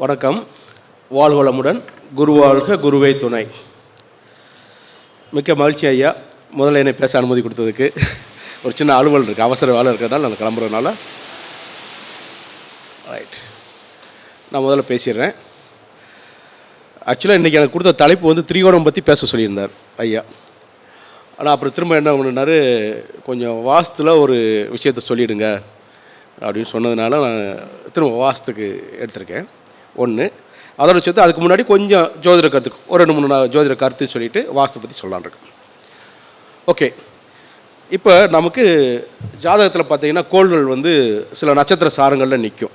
வணக்கம். வாழ்வளமுடன். குருவாழ்க குருவே துணை. மிக்க மகிழ்ச்சி ஐயா, முதல்ல என்னை பேச அனுமதி கொடுத்ததுக்கு. ஒரு சின்ன அலுவல் இருக்குது, அவசர வேலை இருக்கிறதுனால நான் கிளம்புறதுனால ரைட், நான் முதல்ல பேசிடுறேன். ஆக்சுவலாக இன்றைக்கி எனக்கு கொடுத்த தலைப்பு வந்து திரிகோணம் பற்றி பேச சொல்லியிருந்தார் ஐயா. ஆனால் அப்புறம் திரும்ப என்ன பண்ணினார், கொஞ்சம் வாஸ்துவில் ஒரு விஷயத்தை சொல்லிவிடுங்க அப்படின்னு சொன்னதுனால நான் திரும்ப வாஸ்துக்கு எடுத்திருக்கேன். ஒன்று அதோட சேர்த்து அதுக்கு முன்னாடி கொஞ்சம் ஜோதிட கருத்துக்கு ஒரு 2-3 ஜோதிட கருத்து சொல்லிவிட்டு வாஸ்து பற்றி சொல்லலான்ருக்கேன். ஓகே, இப்போ நமக்கு ஜாதகத்தில் பார்த்திங்கன்னா கோள்கள் வந்து சில நட்சத்திர சாரங்களில் நிற்கும்.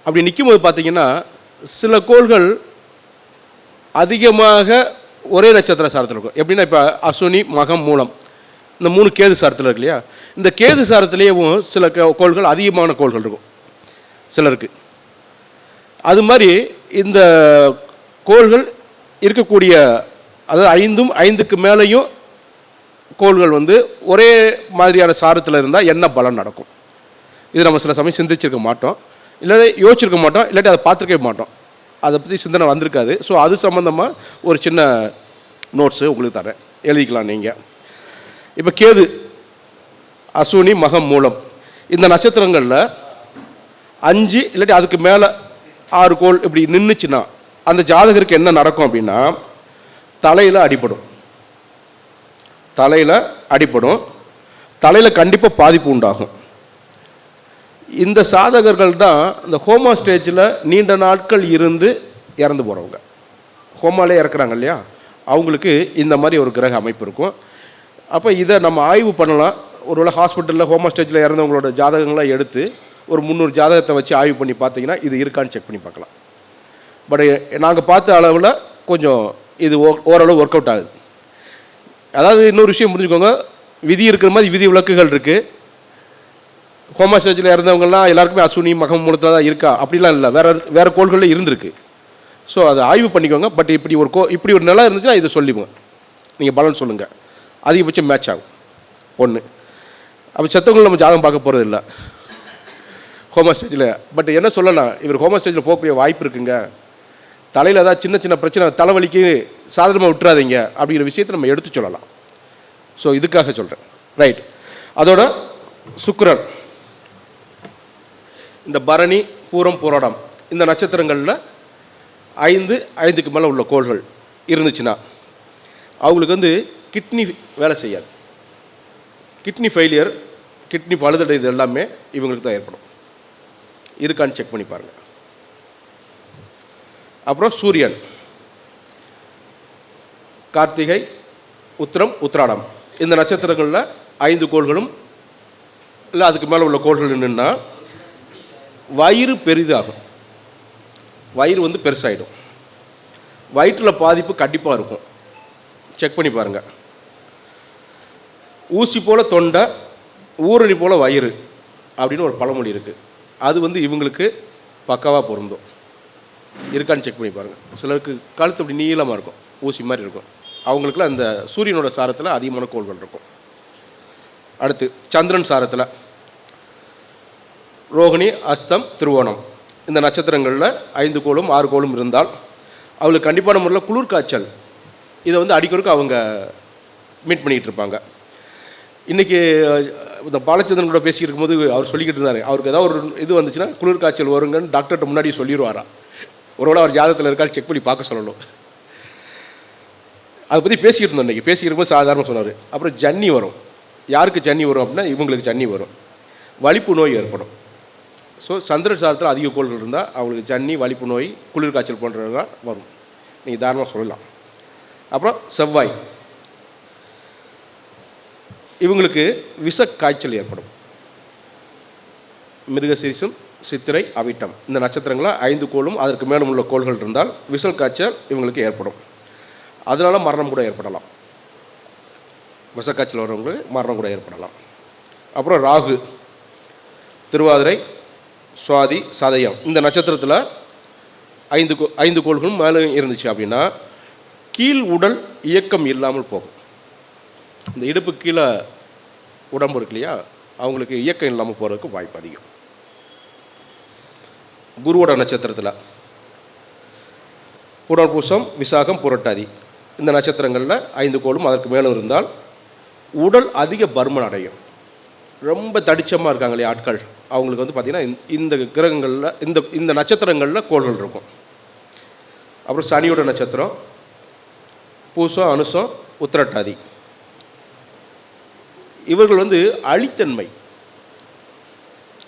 அப்படி நிற்கும்போது பார்த்திங்கன்னா சில கோள்கள் அதிகமாக ஒரே நட்சத்திர சாரத்தில் இருக்கும். எப்படின்னா இப்போ அஸ்வினி மகம் மூலம் இந்த 3 கேது சாரத்தில் இருக்கு இல்லையா, இந்த கேது சாரத்துலேயும் சில கோள்கள் அதிகமான கோள்கள் இருக்கும் சிலருக்கு. அது மாதிரி இந்த கோள்கள் இருக்கக்கூடிய, அதாவது 5க்கு மேலேயும் கோள்கள் வந்து ஒரே மாதிரியான சாரத்தில் இருந்தால் என்ன பலன் நடக்கும், இது நம்ம சில சமயம் சிந்திச்சிருக்க மாட்டோம், இல்லாட்டி யோசிச்சிருக்க மாட்டோம், இல்லாட்டி அதை பார்த்துருக்கவே மாட்டோம், அதை பற்றி சிந்தனை வந்திருக்காது. ஸோ அது சம்மந்தமாக ஒரு சின்ன நோட்ஸு உங்களுக்கு தரேன், எழுதிக்கலாம் நீங்கள். இப்போ கேது, அஸ்வினி மகம் மூலம் இந்த நட்சத்திரங்களில் 5 இல்லாட்டி அதுக்கு மேலே 6 கோள் இப்படி நின்றுச்சுன்னா அந்த ஜாதகருக்கு என்ன நடக்கும் அப்படின்னா, தலையில் அடிபடும், தலையில் கண்டிப்பாக பாதிப்பு உண்டாகும். இந்த சாதகர்கள் தான் இந்த ஹோமா ஸ்டேஜில் நீண்ட நாட்கள் இருந்து இறந்து போகிறவங்க. ஹோமாலே இறக்குறாங்க இல்லையா, அவங்களுக்கு இந்த மாதிரி ஒரு கிரக அமைப்பு இருக்கும். அப்போ இதை நம்ம ஆய்வு பண்ணலாம். ஒருவேளை ஹாஸ்பிட்டலில் ஹோமா ஸ்டேஜில் இறந்தவங்களோட ஜாதகங்களை எடுத்து ஒரு 300 ஜாதகத்தை வச்சு ஆய்வு பண்ணி பார்த்தீங்கன்னா இது இருக்கான்னு செக் பண்ணி பார்க்கலாம். பட் நாங்கள் பார்த்த அளவில் கொஞ்சம் இது ஓரளவு ஒர்க் அவுட் ஆகுது. அதாவது இன்னொரு விஷயம் புரிஞ்சுக்கோங்க, விதி இருக்கிற மாதிரி விதி விலக்குகள் இருக்குது. ஹோமா ஸ்டேஜில் இறந்தவங்கலாம் எல்லாருக்குமே அஸ்வினி மகம் மூலத்தில் தான் இருக்கா அப்படிலாம் இல்லை, வேறு கோள்களில் இருந்திருக்கு. ஸோ அதை ஆய்வு பண்ணிக்கோங்க. பட் இப்படி ஒரு நிலை இருந்துச்சுன்னா இதை சொல்லிவோங்க, நீங்கள் பலன் சொல்லுங்கள், அதிகபட்சம் மேட்ச் ஆகும். ஒன்று, அப்போ செத்தவங்களும் நம்ம ஜாதகம் பார்க்க போகிறது இல்லை ஹோமா ஸ்டேஜில். பட் என்ன சொல்லலாம், இவர் ஹோமா ஸ்டேஜில் போகக்கூடிய வாய்ப்பு இருக்குங்க, தலையில் ஏதாவது சின்ன சின்ன பிரச்சனை, தலைவலிக்கு சாதாரணமாக விட்டுறாதீங்க அப்படிங்கிற விஷயத்தை நம்ம எடுத்து சொல்லலாம். ஸோ இதுக்காக சொல்கிறேன். ரைட். அதோட சுக்கிரன், இந்த பரணி பூரம் பூராடம் இந்த நட்சத்திரங்களில் 5க்கு மேலே உள்ள கோள்கள் இருந்துச்சுன்னா அவங்களுக்கு வந்து கிட்னி வேலை செய்யாது. கிட்னி ஃபெயிலியர், கிட்னி பழுதடை, இது எல்லாமே இவங்களுக்கு தான் ஏற்படும். இருக்கான்னு செக் பண்ணி பாருங்கள். அப்புறம் சூரியன், கார்த்திகை, உத்திரம், உத்திராடம் இந்த நட்சத்திரங்களில் 5 கோள்களும் இல்லை அதுக்கு மேலே உள்ள கோள்கள் என்னென்னா வயிறு பெரிதாகும், வயிறு வந்து பெருசாகிடும், வயிற்றில் பாதிப்பு கண்டிப்பாக இருக்கும். செக் பண்ணி பாருங்கள். ஊசி போல் தொண்டை, ஊரணி போல் வயிறு அப்படின்னு ஒரு பழமொழி இருக்குது. அது வந்து இவங்களுக்கு பக்காவாக பொருந்தும். இருக்கான்னு செக் பண்ணி பாருங்கள். சிலருக்கு கழுத்து அப்படி நீளமாக இருக்கும், ஊசி மாதிரி இருக்கும், அவங்களுக்குலாம் அந்த சூரியனோட சாரத்தில் அதிகமான கோள்கள் இருக்கும். அடுத்து சந்திரன் சாரத்தில் ரோகிணி, அஸ்தம், திருவோணம் இந்த நட்சத்திரங்களில் 5 கோளும் 6 கோளும் இருந்தால் அவங்களுக்கு கண்டிப்பான முறையில் குளிர் காய்ச்சல், இதை வந்து அடிக்கொருக்க அவங்க மீட் பண்ணிக்கிட்டு இருப்பாங்க. இன்றைக்கி இந்த பாலச்சந்திரன் கூட பேசிக்கிட்டு இருக்கும்போது அவர் சொல்லிக்கிட்டு இருந்தார், அவருக்கு ஏதாவது ஒரு இது வந்துச்சுன்னா குளிர் காய்ச்சல் வருங்கன்னு டாக்டர்கிட்ட முன்னாடி சொல்லிடுவாரா. ஒருவேளை அவர் ஜாதகத்தில் இருக்கான்னு செக் பண்ணி பார்க்க சொல்லணும். அதை பற்றி பேசிக்கிட்டு இருந்தோம் இன்றைக்கி. பேசிக்கிட்டு சாதாரணமாக சொன்னார். அப்புறம் ஜன்னி வரும். யாருக்கு ஜன்னி வரும் அப்படின்னா இவங்களுக்கு ஜன்னி வரும், வலிப்பு நோய் ஏற்படும். ஸோ சந்திர சாரத்தில் அதிக கோள்கள் இருந்தால் அவங்களுக்கு ஜன்னி, வலிப்பு நோய், குளிர் காய்ச்சல் போன்றது தான் வரும், நீங்கள் தாராளமாக சொல்லலாம். அப்புறம் செவ்வாய், இவங்களுக்கு விஷ காய்ச்சல் ஏற்படும். மிருகசீரிசம், சித்திரை, அவிட்டம் இந்த நட்சத்திரங்களில் 5 கோளும் அதற்கு மேலும் உள்ள கோள்கள் இருந்தால் விஷ காய்ச்சல் இவங்களுக்கு ஏற்படும். அதனால் மரணம் கூட ஏற்படலாம், விஷக்காய்ச்சல் வரவங்களுக்கு மரணம் கூட ஏற்படலாம். அப்புறம் ராகு, திருவாதிரை, சுவாதி, சதயம் இந்த நட்சத்திரத்தில் 5 கோள்களும் மேலே இருந்துச்சு அப்படின்னா கீழ் உடல் இயக்கம் இல்லாமல் போகும். இந்த இடுப்பு கீழே உடம்பு இருக்கு இல்லையா, அவங்களுக்கு இயக்கம் இல்லாமல் போகிறதுக்கு வாய்ப்பு அதிகம். குருவோட நட்சத்திரத்தில் புனர்பூசம், விசாகம், புரட்டாதி இந்த நட்சத்திரங்களில் 5 கோளும் அதற்கு மேலும் இருந்தால் உடல் அதிக பருமன் அடையும். ரொம்ப தடிச்சமாக இருக்காங்க இல்லையா ஆட்கள், அவங்களுக்கு வந்து பார்த்திங்கன்னா இந்த கிரகங்களில் இந்த நட்சத்திரங்களில் கோள்கள் இருக்கும். அப்புறம் சனியோட நட்சத்திரம் பூசம், அனுசம், உத்திரட்டாதி. இவர்கள் வந்து அழித்தன்மை,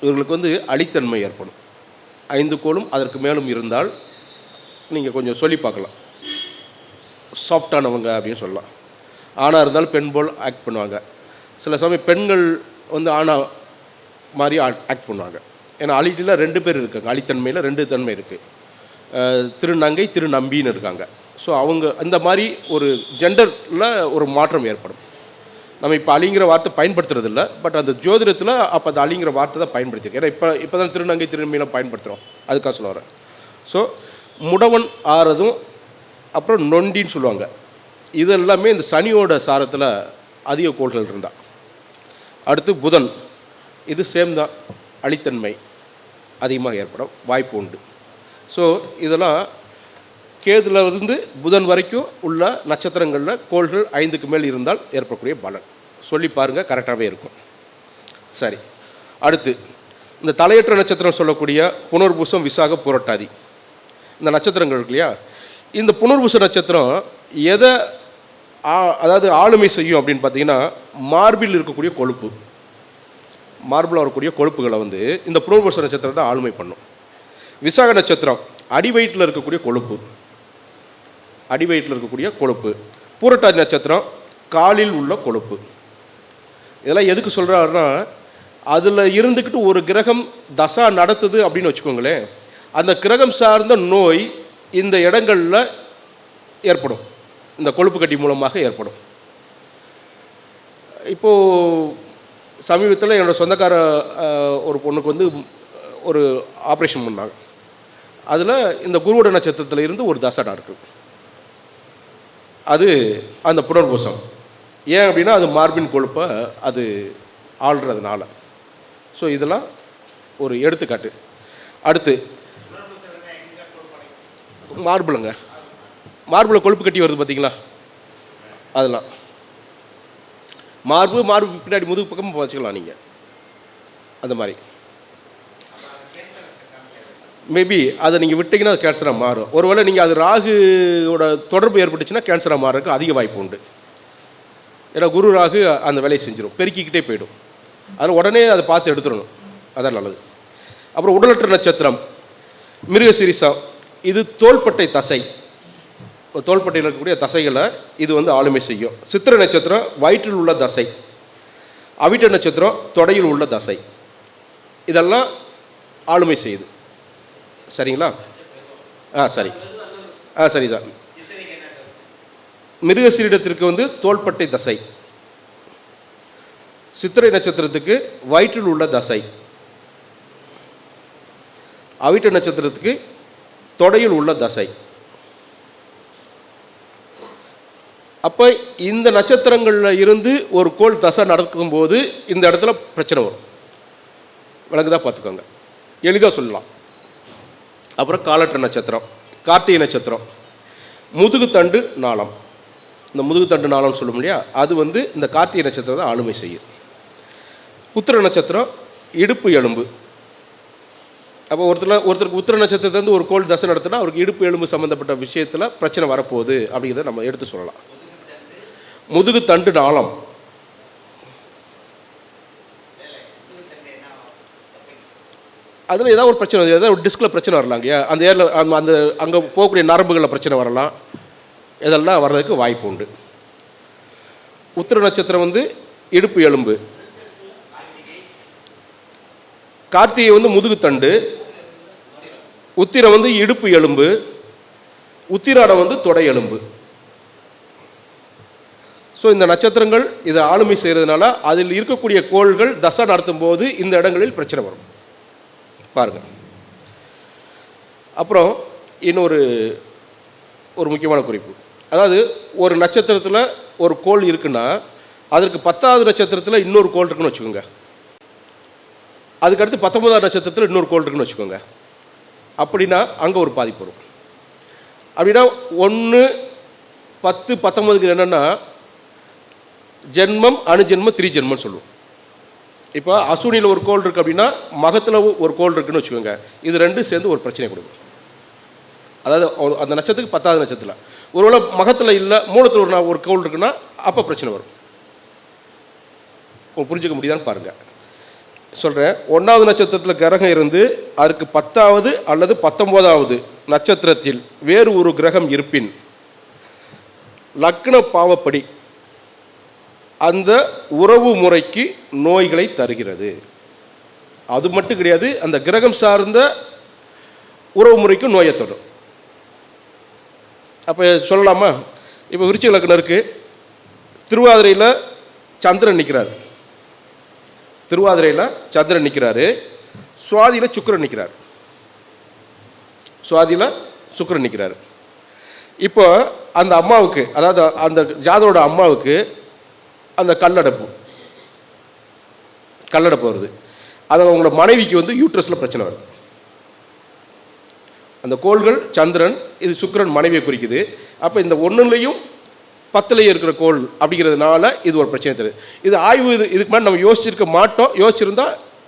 இவர்களுக்கு வந்து அழித்தன்மை ஏற்படும். 5 கோளும் அதற்கு மேலும் இருந்தால் நீங்கள் கொஞ்சம் சொல்லி பார்க்கலாம், சாஃப்டானவங்க அப்படின்னு சொல்லலாம். ஆணாக இருந்தாலும் பெண் போல் ஆக்ட் பண்ணுவாங்க. சில சமயம் பெண்கள் வந்து ஆணா மாதிரி ஆக்ட் பண்ணுவாங்க. ஏன்னா அழித்தில் 2 பேர் இருக்காங்க, அழித்தன்மையில் 2 தன்மை இருக்குது. திருநங்கை, திருநம்பின்னு இருக்காங்க. ஸோ அவங்க அந்த மாதிரி ஒரு ஜெண்டரில் ஒரு மாற்றம் ஏற்படும். நம்ம இப்போ அழிங்கிற வார்த்தை பயன்படுத்துறது இல்லை, பட் அந்த ஜோதிடத்தில் அப்போ அந்த அழிங்கிற வார்த்தை தான் பயன்படுத்திருக்கு. ஏன்னா இப்போ தான் திருநங்கை, திருநம்பிலாம் பயன்படுத்துகிறோம், அதுக்காக சொல்ல வரேன். ஸோ முடவன் ஆறதும் அப்புறம் நொண்டின்னு சொல்லுவாங்க. இது எல்லாமே இந்த சனியோட சாரத்தில் அதிக கோள்கள் இருந்தால். அடுத்து புதன், இது சேம் தான், அழித்தன்மை அதிகமாக ஏற்படும் வாய்ப்பு உண்டு. ஸோ இதெல்லாம் கேதுலேருந்து புதன் வரைக்கும் உள்ள நட்சத்திரங்களில் கோள்கள் 5க்கு மேல் இருந்தால் ஏற்படக்கூடிய பலன் சொல்லி பாருங்கள், கரெக்டாகவே இருக்கும். சரி, அடுத்து இந்த தலையற்ற நட்சத்திரம் சொல்லக்கூடிய புனர்பூசம், விசாகம், புரட்டாதி இந்த நட்சத்திரங்கள் இருக்கு இல்லையா, இந்த புனர்பூச நட்சத்திரம் எதை அதாவது ஆளுமை செய்யும் அப்படின்னு பார்த்தீங்கன்னா, மார்பில் இருக்கக்கூடிய கொழுப்பு, மார்பில் வரக்கூடிய கொழுப்புகளை வந்து இந்த புனர்பூச நட்சத்திரம் தான் ஆளுமை பண்ணும். விசாக நட்சத்திரம் அடி வயிற்றில் இருக்கக்கூடிய கொழுப்பு, அடி வயிற்றில் இருக்கக்கூடிய கொழுப்பு. பூரட்டாதி நட்சத்திரம் காலில் உள்ள கொழுப்பு. இதெல்லாம் எதுக்கு சொல்கிறாருன்னா, அதில் இருந்துக்கிட்டு ஒரு கிரகம் தசா நடத்துது அப்படின்னு வச்சுக்கோங்களேன், அந்த கிரகம் சார்ந்த நோய் இந்த இடங்களில் ஏற்படும், இந்த கொழுப்பு கட்டி மூலமாக ஏற்படும். இப்போது சமீபத்தில் என்னோடய சொந்தக்கார ஒரு பொண்ணுக்கு வந்து ஒரு ஆப்ரேஷன் பண்ணாங்க. அதில் இந்த குருவோட நட்சத்திரத்தில் இருந்து ஒரு தசை இருக்குது. அது அந்த புனர்பூசம். ஏன் அப்படின்னா அது மார்பின் கொழுப்பை அது ஆள்றதுனால. ஸோ இதெல்லாம் ஒரு எடுத்துக்காட்டு. அடுத்து மார்பிளுங்க, மார்பில் கொழுப்பு கட்டி வருது பார்த்தீங்களா, அதெல்லாம் மார்பு பின்னாடி முதுகு பக்கமும் வச்சுக்கலாம் நீங்கள். அந்த மாதிரி மேபி அதை நீங்கள் விட்டிங்கன்னா அது கேன்சராக மாறும். ஒருவேளை நீங்கள் அது ராகுவோட தொடர்பு ஏற்பட்டுச்சுன்னா கேன்சராக மாறதுக்கு அதிக வாய்ப்பு உண்டு. ஏன்னா குரு ராகு அந்த வேலையை செஞ்சிடும், பெருக்கிக்கிட்டே போயிடும். அதில் உடனே அதை பார்த்து எடுத்துடணும், அதான் நல்லது. அப்புறம் உடலற்ற நட்சத்திரம் மிருகசீரிசம், இது தோள்பட்டை தசை, தோள்பட்டையில் இருக்கக்கூடிய தசைகளை இது வந்து ஆளுமை செய்யும். சித்திரை நட்சத்திரம் வயிற்றில் உள்ள தசை, அவிட்ட நட்சத்திரம் தொடையில் உள்ள தசை, இதெல்லாம் ஆளுமை செய்யுது. சரிங்களா? சரி சரி சார். மிருகசீரிடத்திற்கு வந்து தோள்பட்டை தசை, சித்திரை நட்சத்திரத்துக்கு வயிற்றில் உள்ள தசை, அவிட்ட நட்சத்திரத்துக்கு தொடையில் உள்ள தசை. அப்போ இந்த நட்சத்திரங்களில் இருந்து ஒரு கோள் தசை நடக்கும்போது இந்த இடத்துல பிரச்சனை வரும். விளக்குதா? பார்த்துக்கோங்க, எளிதாக சொல்லலாம். அப்புறம் காலற்ற நட்சத்திரம் கார்த்திகை நட்சத்திரம், முதுகுத்தண்டு நாளம், இந்த முதுகுத்தண்டு நாளம்னு சொல்லும் இல்லையா, அது வந்து இந்த கார்த்திகை நட்சத்திரத்தை ஆளுமை செய்யும். உத்திர நட்சத்திரம் இடுப்பு எலும்பு. அப்போ ஒருத்தருக்கு உத்திர நட்சத்திரத்துலேருந்து ஒரு கோள் தசை நடத்தினா அவருக்கு இடுப்பு எலும்பு சம்மந்தப்பட்ட விஷயத்தில் பிரச்சனை வரப்போகுது அப்படிங்கிறத நம்ம எடுத்து சொல்லலாம். முதுகு தண்டு நாளம், அதில் ஏதாவது ஒரு பிரச்சனை, ஏதாவது ஒரு டிஸ்கில் பிரச்சனை வரலாம் இல்லையா, அந்த ஏரில் அந்த அங்கே போகக்கூடிய நரம்புகளில் பிரச்சனை வரலாம், இதெல்லாம் வர்றதுக்கு வாய்ப்பு உண்டு. உத்திர நட்சத்திரம் வந்து இடுப்பு எலும்பு, கார்த்திகை வந்து முதுகுத்தண்டு, உத்திரம் வந்து இடுப்பு எலும்பு, உத்திராடம் வந்து தொடை எலும்பு. ஸோ இந்த நட்சத்திரங்கள் இதை ஆளுமை செய்கிறதுனால அதில் இருக்கக்கூடிய கோள்கள் தசை நடத்தும் போது இந்த இடங்களில் பிரச்சனை வரும் பாருங்கள். அப்புறம் இன்னொரு முக்கியமான குறிப்பு, அதாவது ஒரு நட்சத்திரத்தில் ஒரு கோள் இருக்குன்னா அதற்கு 10வது நட்சத்திரத்தில் இன்னொரு கோள் இருக்குன்னு வச்சுக்கோங்க, அதுக்கடுத்து 19வது நட்சத்திரத்தில் இன்னொரு கோள் இருக்குன்னு வச்சுக்கோங்க. அப்படின்னா அங்கே ஒரு பாதிப்பு வரும். அப்படின்னா 1, 10, 19 என்னென்னா ஜென்மம், அணுஜென்மம், திரிஜென்மம்னு சொல்லுவோம். இப்போ அசுனியில் ஒரு கோள் இருக்குது அப்படின்னா மகத்தில் ஒரு கோள் இருக்குன்னு வச்சுக்கோங்க. இது ரெண்டும் சேர்ந்து ஒரு பிரச்சனை கொடுக்கும். அதாவது அந்த நட்சத்திரத்துக்கு 10வது நட்சத்திரம் ஒருவேளை மகத்தில் இல்லை மூலத்தில் ஒரு கோள் இருக்குன்னா அப்போ பிரச்சனை வரும். புரிஞ்சுக்க முடியுதான்னு பாருங்கள். சொல்கிறேன், 1வது நட்சத்திரத்தில் கிரகம் இருந்து அதுக்கு 10வது அல்லது 19வது நட்சத்திரத்தில் வேறு ஒரு கிரகம் இருப்பின் லக்ன பாவப்படி அந்த உறவு முறைக்கு நோய்களை தருகிறது. அது மட்டும் கிடையாது, அந்த கிரகம் சார்ந்த உறவு முறைக்கும் நோயை தரும். அப்போ சொல்லலாமா? இப்போ விருச்சிக லக்னம் இருக்குது, திருவாதிரையில் சந்திரன் நிற்கிறார், திருவாதிரையில் சந்திரன் நிற்கிறாரு, சுவாதியில் சுக்கிரன் நிற்கிறார், சுவாதியில் சுக்கிரன் நிற்கிறாரு. இப்போ அந்த அம்மாவுக்கு, அதாவது அந்த ஜாதகரோட அம்மாவுக்கு அந்த கல்லடப்பு வருது. அது அவங்களோட மனைவிக்கு வந்து யூட்ரஸில் பிரச்சனை வருது. அந்த கோள்கள் சந்திரன், இது சுக்கிரன் மனைவியை குறிக்குது. அப்போ இந்த 1லையும் 10லையும் இருக்கிற கோள் அப்படிங்கிறதுனால இது ஒரு பிரச்சனை தருது. இது ஆய்வு, இதுக்கு மேலே நம்ம யோசிச்சிருக்க மாட்டோம். யோசிச்சிருந்தா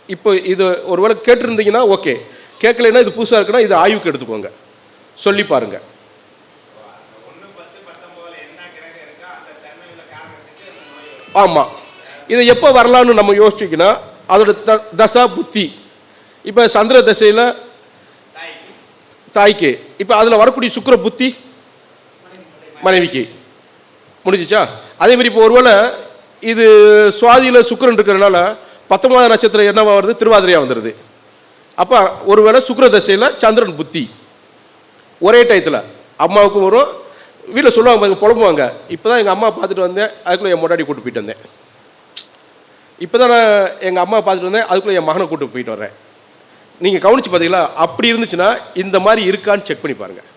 இப்போ இது ஒருவேளை கேட்டிருந்தீங்கன்னா ஓகே, கேட்கலைன்னா இது புதுசாக இருக்குன்னா இது ஆய்வுக்கு எடுத்துக்கோங்க, சொல்லி பாருங்கள். ஆமாம், இதை எப்போ வரலான்னு நம்ம யோசிச்சிங்கன்னா அதோட தசா புத்தி. இப்போ சந்திர தசையில் தாய்க்கு, இப்போ அதில் வரக்கூடிய சுக்கிர புத்தி மனைவிக்கு முடிஞ்சிச்சா. அதேமாதிரி இப்போ ஒருவேளை இது சுவாதியில் சுக்கிரன் இருக்கிறதுனால 19வது நட்சத்திரம் என்னவா வருது, திருவாதிரையாக வந்துடுது. அப்போ ஒருவேளை சுக்கிர தசையில் சந்திரன் புத்தி ஒரே டயத்தில் அம்மாவுக்கும் வரும். வீட்டில் சொல்லுவாங்க, புலம்புவாங்க, இப்போ தான் எங்கள் அம்மா பார்த்துட்டு வந்தேன், அதுக்குள்ளே என் முன்னாடி கூட்டு போயிட்டு வந்தேன். இப்போ தான் நான் எங்கள் அம்மா பார்த்துட்டு வந்தேன், அதுக்குள்ளே என் மகனை கூட்டு போயிட்டு வரேன். நீங்கள் கவனித்து பார்த்தீங்களா? அப்படி இருந்துச்சுன்னா இந்த மாதிரி இருக்கான்னு செக் பண்ணி பாருங்கள்.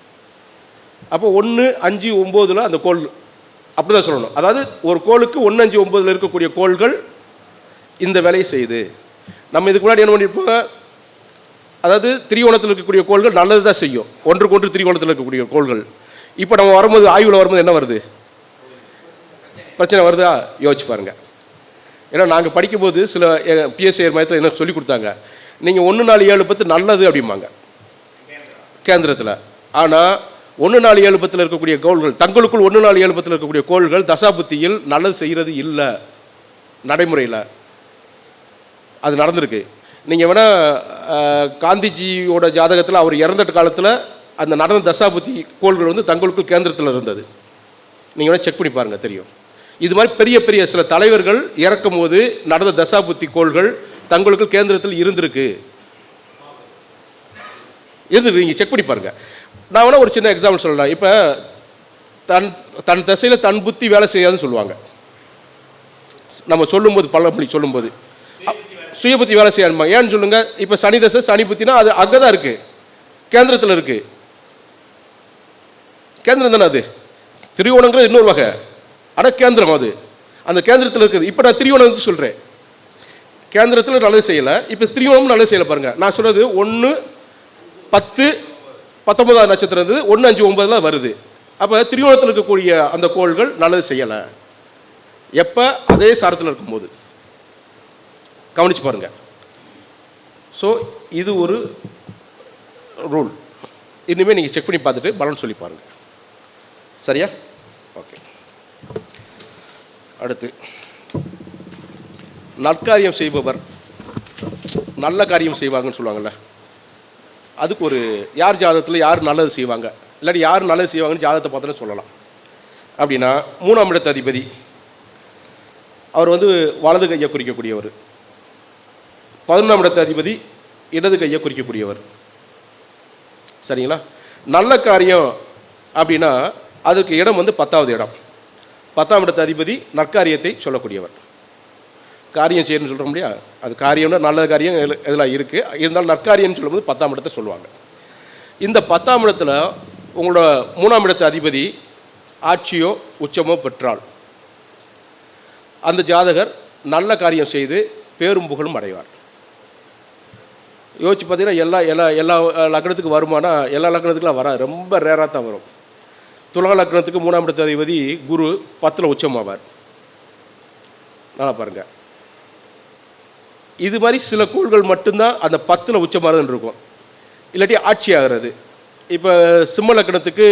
அப்போ 1, 5, 9 அந்த கோள் அப்படி தான் சொல்லணும். அதாவது ஒரு கோளுக்கு 1, 5, 9 இருக்கக்கூடிய கோள்கள் இந்த வேலையை செய்யுது. நம்ம இதுக்கு முன்னாடி என்ன பண்ணியிருப்போம், அதாவது திரிகோணத்தில் இருக்கக்கூடிய கோள்கள் நல்லது தான் செய்யும், ஒன்றுக்கு ஒன்று திரிகோணத்தில் இருக்கக்கூடிய கோள்கள். இப்போ நம்ம வரும்போது ஆய்வில் வரும்போது என்ன வருது, பிரச்சனை வருதா? யோசிச்சு பாருங்கள். ஏன்னா நாங்கள் படிக்கும்போது சில பிஎஸ்ஐ மையத்தில் என்ன சொல்லி கொடுத்தாங்க, நீங்கள் 1, 4, 7, 10 நல்லது அப்படிம்பாங்க கேந்திரத்தில். ஆனால் 1, 4, 7, 10 இருக்கக்கூடிய கோள்கள், தங்களுக்குள் 1, 4, 7, 10 இருக்கக்கூடிய கோள்கள் தசாபுத்தியில் நல்லது செய்கிறது இல்லை. நடைமுறையில் அது நடந்திருக்கு. நீங்கள் வேணால் காந்திஜியோட ஜாதகத்தில் அவர் இறந்த காலத்தில் அந்த நடந்த தசாபுத்தி கோள்கள் வந்து தங்களுக்குள் கேந்திரத்தில் இருந்தது. நீங்கள் வேணால் செக் பண்ணி பாருங்கள், தெரியும். இது மாதிரி பெரிய பெரிய சில தலைவர்கள் இறக்கும் போது நடந்த தசாபுத்தி கோள்கள் தங்களுக்குள் கேந்திரத்தில் இருந்திருக்கு. நீங்கள் செக் பண்ணி பாருங்கள். நான் வேணால் ஒரு சின்ன எக்ஸாம்பிள் சொல்லலாம். இப்போ தன் திசையில் தன் புத்தி வேலை செய்யாதுன்னு சொல்லுவாங்க. நம்ம சொல்லும்போது பழமொழி சொல்லும்போது சுய புத்தி வேலை செய்யாதுமா. ஏன்னு சொல்லுங்கள். இப்போ சனி தசை சனி புத்தினா அது அங்கே தான் இருக்குது, கேந்திரத்தில் இருக்குது. கேந்திரம் தானே அது, திரிகோணங்கிறது இன்னொரு வகை, ஆனால் கேந்திரம் அது அந்த கேந்திரத்தில் இருக்குது. இப்போ நான் திரிகோணம் சொல்கிறேன், கேந்திரத்தில் நல்லது செய்யலை, இப்போ திரிகோணமும் நல்லது செய்யலை. பாருங்கள், நான் சொல்கிறது 1, 10, 19வது நட்சத்திரம் இருந்தது, 1, 5, 9 வருது. அப்போ திரிகோணத்தில் இருக்கக்கூடிய அந்த கோள்கள் நல்லது செய்யலை. எப்போ? அதே சாரத்தில் இருக்கும்போது. கவனித்து பாருங்கள். ஸோ இது ஒரு ரூல். இனிமேல் நீங்கள் செக் பண்ணி பார்த்துட்டு பலன் சொல்லி பாருங்கள். சரியா? ஓகே. அடுத்து, நற்காரியம் செய்பவர் நல்ல காரியம் செய்வாங்கன்னு சொல்லுவாங்கள்ல, அதுக்கு ஒரு யார் ஜாதகத்தில் யார் நல்லது செய்வாங்க, இல்லாட்டி யார் நல்லது செய்வாங்கன்னு ஜாதகத்தை பார்த்தோன்னு சொல்லலாம். அப்படின்னா 3ஆம் இடத்து அதிபதி அவர் வந்து வலது கையை குறிக்கக்கூடியவர், 11ஆம் இடத்து அதிபதி இடது கையை குறிக்கக்கூடியவர். சரிங்களா? நல்ல காரியம் அப்படின்னா அதுக்கு இடம் வந்து 10வது இடம். 10ஆம் இடத்து அதிபதி நற்காரியத்தை சொல்லக்கூடியவர். காரியம் செய்யணும்னு சொல்கிற முடியா, அது காரியம்னா நல்ல காரியம் இதெல்லாம் இருக்குது. இருந்தாலும் நற்காரியம்னு சொல்லும்போது 10ஆம் இடத்தை சொல்லுவாங்க. இந்த 10ஆம் இடத்துல உங்களோட 3ஆம் இடத்து அதிபதி ஆட்சியோ உச்சமோ பெற்றால் அந்த ஜாதகர் நல்ல காரியம் செய்து பேரும் புகழும் அடைவார். யோசிச்சு பார்த்தீங்கன்னா எல்லா எல்லா எல்லா லக்னத்துக்கு வருமானா எல்லா லக்னத்துக்குலாம் வராது, ரொம்ப ரேராக தான் வரும். துலா லக்னத்துக்கு 3ஆம் இடத்து அதிபதி குரு 10ல் உச்சமாவார். நல்லா பாருங்கள், இது மாதிரி சில கோள்கள் மட்டும்தான் அந்த 10ல் உச்சமாகறதுன்னு இருக்கும், இல்லாட்டி ஆட்சி ஆகிறது. இப்போ சிம்ம லக்னத்துக்கு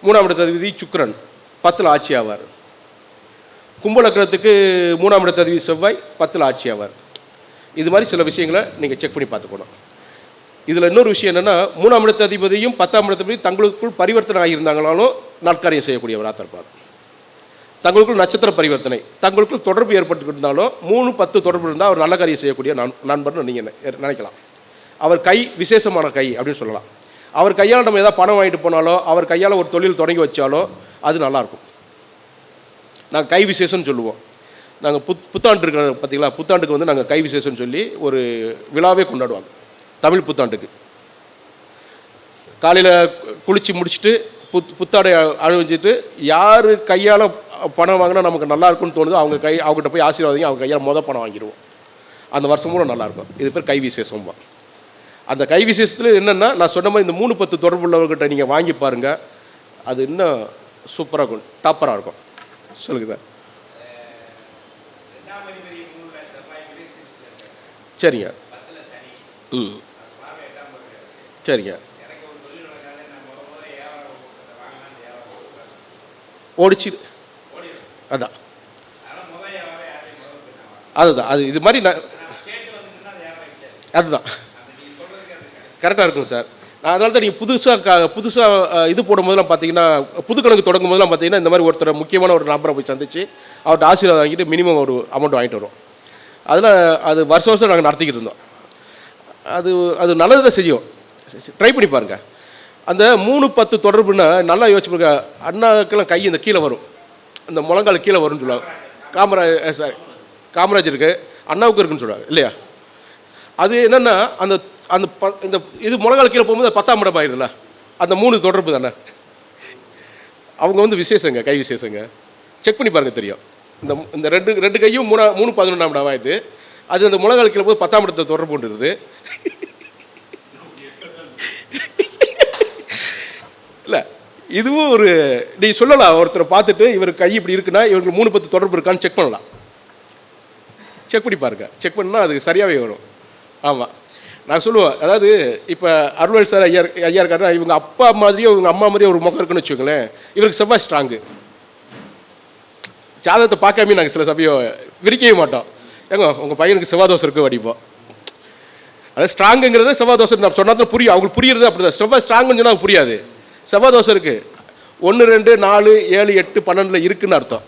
3ஆம் இடத்து அதிபதி சுக்கிரன் 10ல் ஆட்சி ஆவார். கும்ப லக்னத்துக்கு 3ஆம் இடத்து அதிபதி செவ்வாய் 10ல் ஆட்சி ஆவார். இது மாதிரி சில விஷயங்களை நீங்கள் செக் பண்ணி பார்த்துக்கணும். இதில் இன்னொரு விஷயம் என்னென்னா, 3ஆம் இடத்து அதிபதியும் 10ஆம் இடத்து அதிபதியும் தங்களுக்குள் பரிவர்த்தனை ஆகியிருந்தாங்கனாலும் நாட்காரியம் செய்யக்கூடியவராக இருப்பார். தங்களுக்குள் நட்சத்திர பரிவர்த்தனை, தங்களுக்குள் தொடர்பு ஏற்பட்டுருந்தாலும் 3, 10 தொடர்பு இருந்தால் அவர் நல்ல காரியம் செய்யக்கூடிய நண்பர்னு நீங்கள் நினைக்கலாம். அவர் கை விசேஷமான கை அப்படின்னு சொல்லலாம். அவர் கையால் நம்ம ஏதாவது பணம் வாங்கிட்டு போனாலோ, அவர் கையால் ஒரு தொழில் தொடங்கி வச்சாலோ அது நல்லாயிருக்கும். நாங்கள் கை விசேஷம்னு சொல்லுவோம். நாங்கள் புத்தாண்டு இருக்கிற பார்த்தீங்களா, புத்தாண்டுக்கு வந்து நாங்கள் கை விசேஷம்னு சொல்லி ஒரு விழாவே கொண்டாடுவாங்க. தமிழ் புத்தாண்டுக்கு காலையில் குளித்து முடிச்சுட்டு புத்தாடை அணிவிச்சிட்டு யார் கையால் பணம் வாங்கினா நமக்கு நல்லா இருக்கும்னு தோணுதோ அவங்ககிட்ட போய் ஆசீர்வாதிங்க, அவங்க கையால் பணம் வாங்கிடுவோம். அந்த வருஷம் கூட நல்லாயிருக்கும். இது பேர் கை விசேஷம் தான். அந்த கை விசேஷத்தில் என்னென்னா, நான் சொன்ன மாதிரி இந்த 3, 10 தொடர்பு உள்ளவர்கிட்ட நீங்கள் வாங்கி பாருங்கள், அது இன்னும் சூப்பராக இருக்கும், டாப்பராக இருக்கும். சொல்லுங்கள் சார். சரிங்க. சரிங்க. ஓடிச்சு. அதுதான் அதுதான் அது இது மாதிரி அதுதான் கரெக்டாக இருக்கும் சார். அதனால தான் நீங்கள் புதுசாக இது போடும்போதெல்லாம் பார்த்தீங்கன்னா, புது கணக்கு தொடங்கும் போதெல்லாம் பார்த்தீங்கன்னா, இந்த மாதிரி ஒருத்தர் முக்கியமான ஒரு நபரை போய் சந்தித்து அவர்கிட்ட ஆசீர்வாதம் வாங்கிட்டு மினிமம் ஒரு அமௌண்ட் வாங்கிட்டு வரும். அதில் அது வருஷம் நாங்கள் நடத்திக்கிட்டு இருந்தோம். அது நல்லது தான் செய்யும், ட்ரை பண்ணி பாருங்கள். அந்த 3, 10 தொடர்புன்னா நல்லா யோசிச்சு பாருங்க. அண்ணாக்கெல்லாம் கை இந்த கீழே வரும், இந்த முழங்கால் கீழே வரும்னு சொல்லுவாங்க. காமராஜருக்கு அண்ணாவுக்கு இருக்குன்னு சொல்லுவாங்க இல்லையா? அது என்னென்னா, அந்த அந்த இந்த இது முழங்கால் கீழே போகும்போது 10ஆம் இடம் ஆயிடுதுல்ல, அந்த 3 தொடர்பு தானே. அவங்க வந்து விசேஷங்க, கை விசேஷங்க. செக் பண்ணி பாருங்கள் தெரியும். இந்த ரெண்டு கையும் 3, 11ஆம் இடம் ஆயிடுது. அது அந்த முழங்கால் கீழே போது 10ஆம் இடத்தை தொடர்பு கொண்டுருது. இல்லை, இதுவும் ஒரு நீங்கள் சொல்லலாம். ஒருத்தரை பார்த்துட்டு இவர் கை இப்படி இருக்குன்னா இவருக்கு 3, 10 தொடர்பு இருக்கான்னு செக் பண்ணலாம். செக் பண்ணி பாருங்கள். செக் பண்ணால் அது சரியாகவே வரும். ஆமாம், நான் சொல்லுவேன். அதாவது இப்போ அருள்வேல் சார் ஐயா இருக்காருன்னா, இவங்க அப்பா மாதிரியோ இவங்க அம்மா மாதிரியோ ஒரு முகம் இருக்குன்னு வச்சுக்கோங்களேன். இவருக்கு செவ்வாய் ஸ்ட்ராங்கு. ஜாதகத்தை பார்க்காமே நாங்கள் சில சமயம் விரிக்கவே மாட்டோம். ஏங்க உங்கள் பையனுக்கு செவ்வாய் தோசை இருக்குது அடிப்போம். அதாவது ஸ்ட்ராங்குங்கிறது செவ்வாய் தோசை நம்ம சொன்னால் தான் புரியும். அவங்களுக்கு புரியுறது அப்படி தான். செவ்வாய் ஸ்ட்ராங்குன்னு சொன்னால் புரியாது. செவ்வாய் தோசை இருக்குது 1, 2, 4, 7, 8, 12 இருக்குன்னு அர்த்தம்.